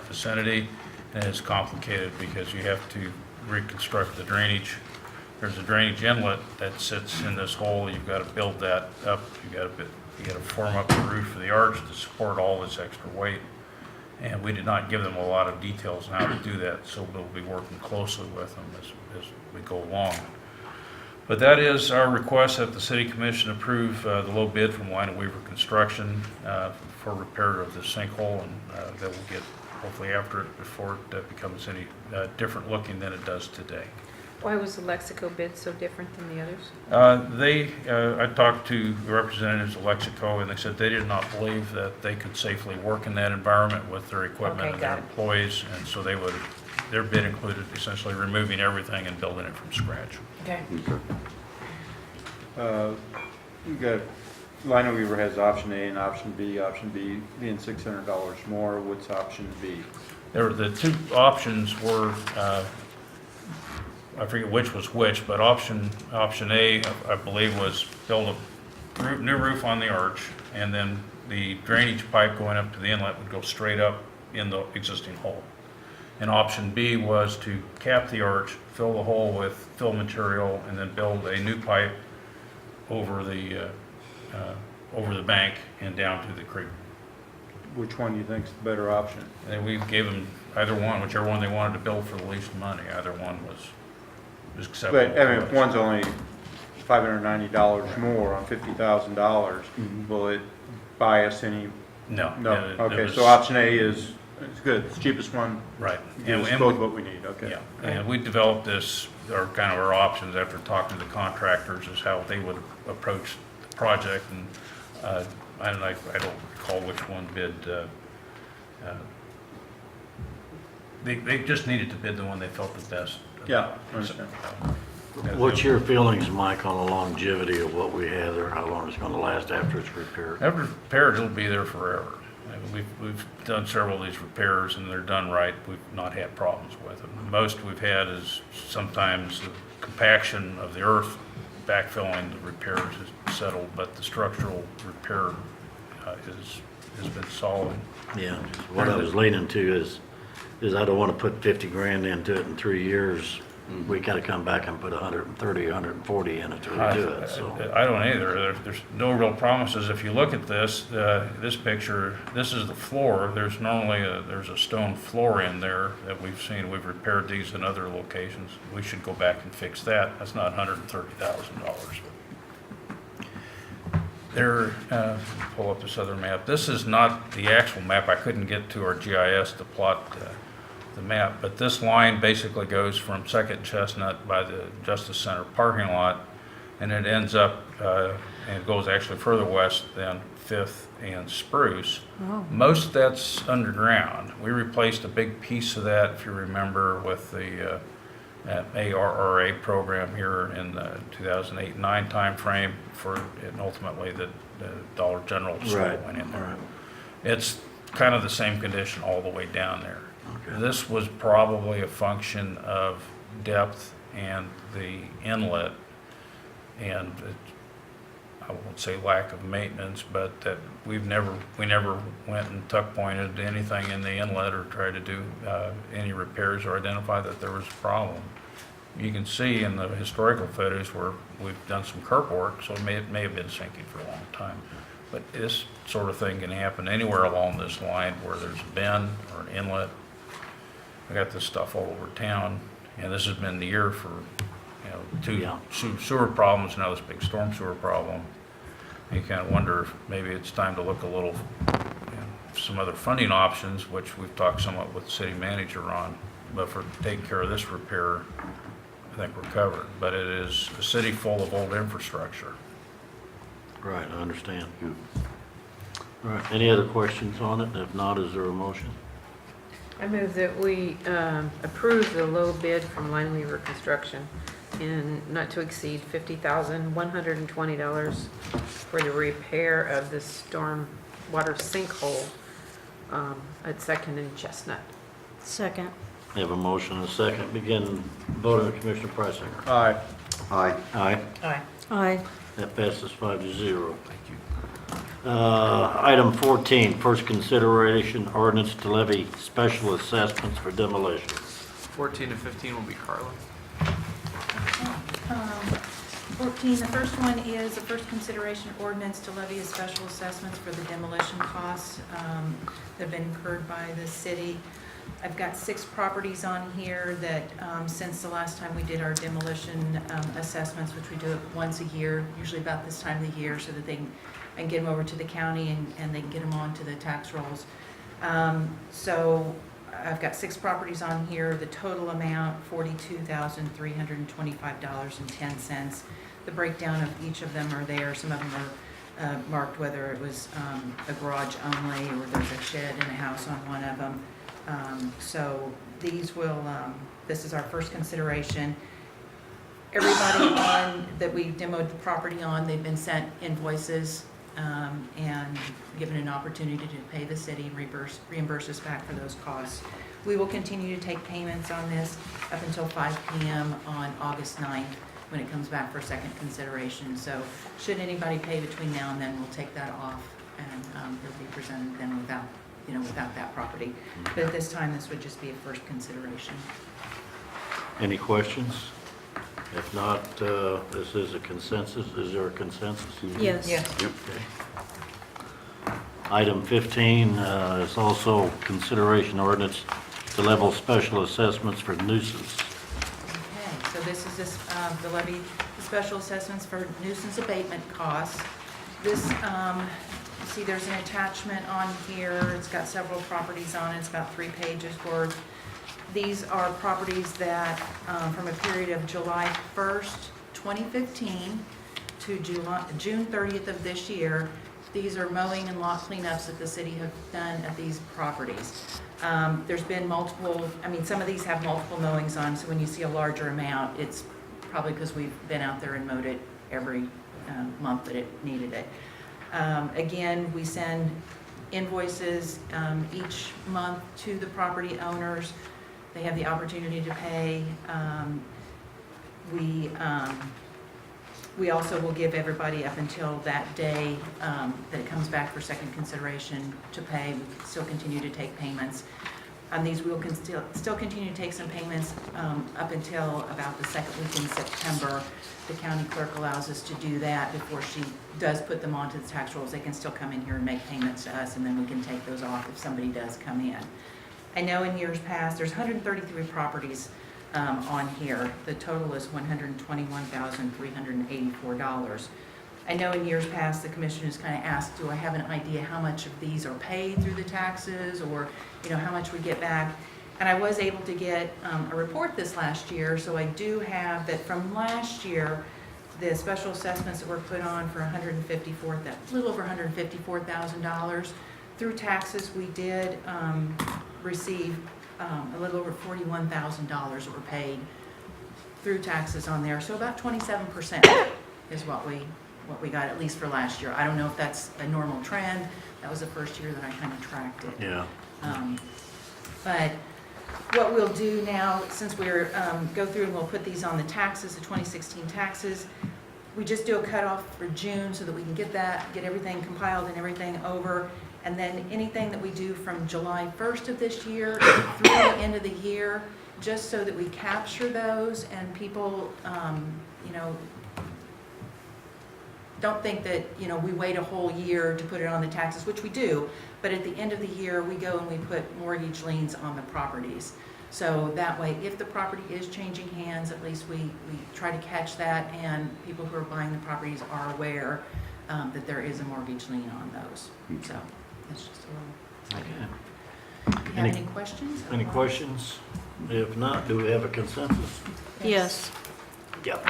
vicinity, and it's complicated because you have to reconstruct the drainage. There's a drainage inlet that sits in this hole. You've got to build that up. You got to form up the roof of the arch to support all this extra weight. And we did not give them a lot of details on how to do that, so we'll be working closely with them as we go along. But that is our request that the City Commission approve the low bid from Line and Weaver Construction for repair of the sinkhole, and that will get hopefully after it before it becomes any different looking than it does today. Why was the Lexico bid so different than the others? I talked to representatives of Lexico, and they said they did not believe that they could safely work in that environment with their equipment Okay, and their got it. employees, and so their bid included essentially removing everything and building it from scratch. Okay. You got, Line and Weaver has option A and option B being $600 more. What's option B? The 2 options were, I forget which was which, but option A, I believe, was build a new roof on the arch, and then the drainage pipe going up to the inlet would go straight up in the existing hole. And option B was to cap the arch, fill the hole with fill material, and then build a new pipe over the bank and down to the creek. Which one do you think is the better option? And we gave them either one, whichever one they wanted to build for the least money, either one was acceptable. But, I mean, if one's only $590 more on $50,000, will it buy us any? No. No, it okay, was- so option A is good, it's the cheapest one. Right. Gives us And both what we need, okay. Yeah, and we developed this, or kind of our options after talking to the contractors, is how they would approach the project, and I don't recall which one bid. They just needed to bid the one they felt the best. Yeah, I understand. What's your feelings, Mike, on the longevity of what we have there, how long it's going to last after it's repaired? After repaired, it'll be there forever. We've done several of these repairs, and they're done right. We've not had problems with them. Most we've had is sometimes the compaction of the earth backfilling the repairs is settled, but the structural repair has been solid. Yeah, what I was leaning to is I don't want to put 50 grand into it in 3 years. We got to come back and put 130, 140 in it to redo it, so. I don't either. There's no real promises. If you look at this picture, this is the floor. There's normally there's a stone floor in there that we've seen. We've repaired these in other locations. We should go back and fix that. That's not $130,000. There, pull up this other map. This is not the actual map. I couldn't get to our GIS to plot the map, but this line basically goes from Second Chestnut by the Justice Center parking lot, and it ends up, and it goes actually further west than Fifth and Spruce. Oh. Most of that's underground. We replaced a big piece of that, if you remember, with the ARRA program here in the 2008-9 timeframe and ultimately the Dollar General store went in there. Right. It's kind of the same condition all the way down there. Okay. This was probably a function of depth and the inlet, and I won't say lack of maintenance, but that we never went and tuck pointed anything in the inlet or tried to do any repairs or identify that there was a problem. You can see in the historical photos where we've done some curb work, so it may have been sinking for a long time. But this sort of thing can happen anywhere along this line where there's a bend or an inlet. I got this stuff all over town, and this has been the year for, two sewer problems, now this big storm sewer problem. You kind of wonder if maybe it's time to look a little, some other funding options, which we've talked somewhat with the city manager on. But for taking care of this repair, I think we're covered. But it is a city full of old infrastructure. Right, I understand. All right, any other questions on it? If not, is there a motion? I move that we approve the low bid from Lineweaver Construction in not to exceed $50,120 for the repair of the storm water sinkhole at Second and Chestnut. Second. We have a motion and a second. Begin voting, Commissioner Preisinger. Aye. Aye. Aye. Aye. Aye. That passes 5-0. Thank you. Item 14, first consideration ordinance to levy special assessments for demolition. 14 and 15 will be Carla. 14, the first one is the first consideration ordinance to levy a special assessments for the demolition costs that have been incurred by the city. I've got 6 properties on here that since the last time we did our demolition assessments, which we do it once a year, usually about this time of the year, so that they can get them over to the county and they can get them onto the tax rolls. So I've got 6 properties on here. The total amount, $42,325.10. The breakdown of each of them are there. Some of them are marked whether it was a garage only or there's a shed in a house on one of them. So these will, this is our first consideration. Everybody that we demoed the property on, they've been sent invoices and given an opportunity to pay the city and reimburse us back for those costs. We will continue to take payments on this up until 5 p.m. on August 9th when it comes back for second consideration. So should anybody pay between now and then, we'll take that off and it'll be presented then without that property. But at this time, this would just be a first consideration. Any questions? If not, this is a consensus. Is there a consensus? Yes. Yes. Okay. Item 15 is also consideration ordinance to level special assessments for nuisance. Okay, so this is the levy, the special assessments for nuisance abatement costs. This, you see there's an attachment on here, it's got several properties on it, it's about 3 pages worth. These are properties that, from a period of July 1st, 2015 to June 30th of this year, these are mowing and lot cleanups that the city have done at these properties. There's been multiple, I mean, some of these have multiple mowings on, so when you see a larger amount, it's probably because we've been out there and mowed it every month that it needed it. Again, we send invoices each month to the property owners. They have the opportunity to pay. We also will give everybody up until that day that it comes back for second consideration to pay. We can still continue to take payments. On these, we will still continue to take some payments up until about the second week in September. The county clerk allows us to do that before she does put them onto the tax rolls. They can still come in here and make payments to us, and then we can take those off if somebody does come in. I know in years past, there's 133 properties on here. The total is $121,384. I know in years past, the commission has kind of asked, do I have an idea how much of these are paid through the taxes, or, you know, how much we get back? And I was able to get a report this last year, so I do have that from last year, the special assessments that were put on for a little over $154,000. Through taxes, we did receive a little over $41,000 that were paid through taxes on there. So about 27% is what we got, at least for last year. I don't know if that's a normal trend. That was the first year that I kind of tracked it. Yeah. But what we'll do now, since we're go through and we'll put these on the taxes, the 2016 taxes, we just do a cutoff for June so that we can get everything compiled and everything over. And then anything that we do from July 1st of this year through the end of the year, just so that we capture those and people, you know, don't think that, you know, we wait a whole year to put it on the taxes, which we do, but at the end of the year, we go and we put mortgage liens on the properties. So that way, if the property is changing hands, at least we try to catch that, and people who are buying the properties are aware that there is a mortgage lien on those. So that's just a little. Okay. Do you have any questions? Any questions? If not, do we have a consensus? Yes. Yep.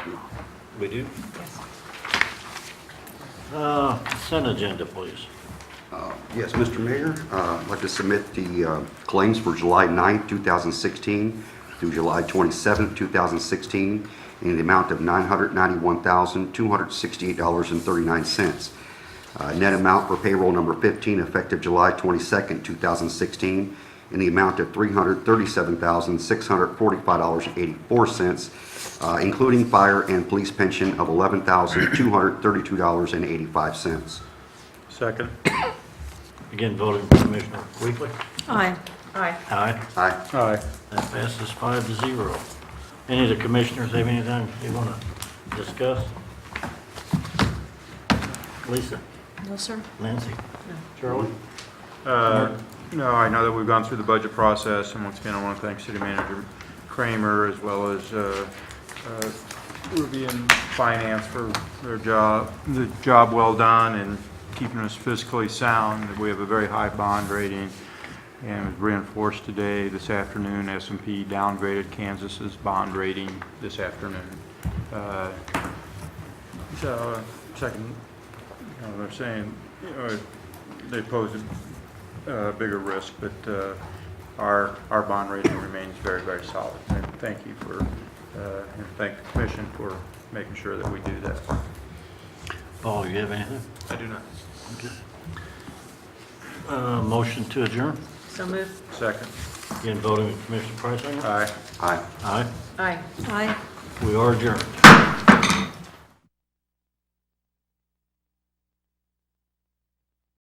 We do? Yes. Consent agenda, please. Yes, Mr. Mayor, I'd like to submit the claims for July 9th, 2016 through July 27th, 2016 in the amount of $991,268.39. Net amount for payroll number 15 effective July 22nd, 2016 in the amount of $337,645.84, including fire and police pension of $11,232.85. Second. Again, voting Commissioner Weekly. Aye. Aye. Aye. Aye. Aye. That passes 5-0. Any of the commissioners have anything you want to discuss? Lisa? No, sir. Nancy? Charlie? No, I know that we've gone through the budget process, and once again, I want to thank City Manager Kramer as well as Ruby and Finance for the job well done and keeping us fiscally sound. We have a very high bond rating, and it was reinforced today, this afternoon. S&P downgraded Kansas's bond rating this afternoon. Second, they're saying, they pose a bigger risk, but our bond rating remains very, very solid. And thank you for, and thank the Commission for making sure that we do that. Paul, you have anything? I do not. Okay. Motion to adjourn? So moved. Second. Again, voting with Commissioner Price. Aye. Aye. Aye. Aye. Aye. We are adjourned.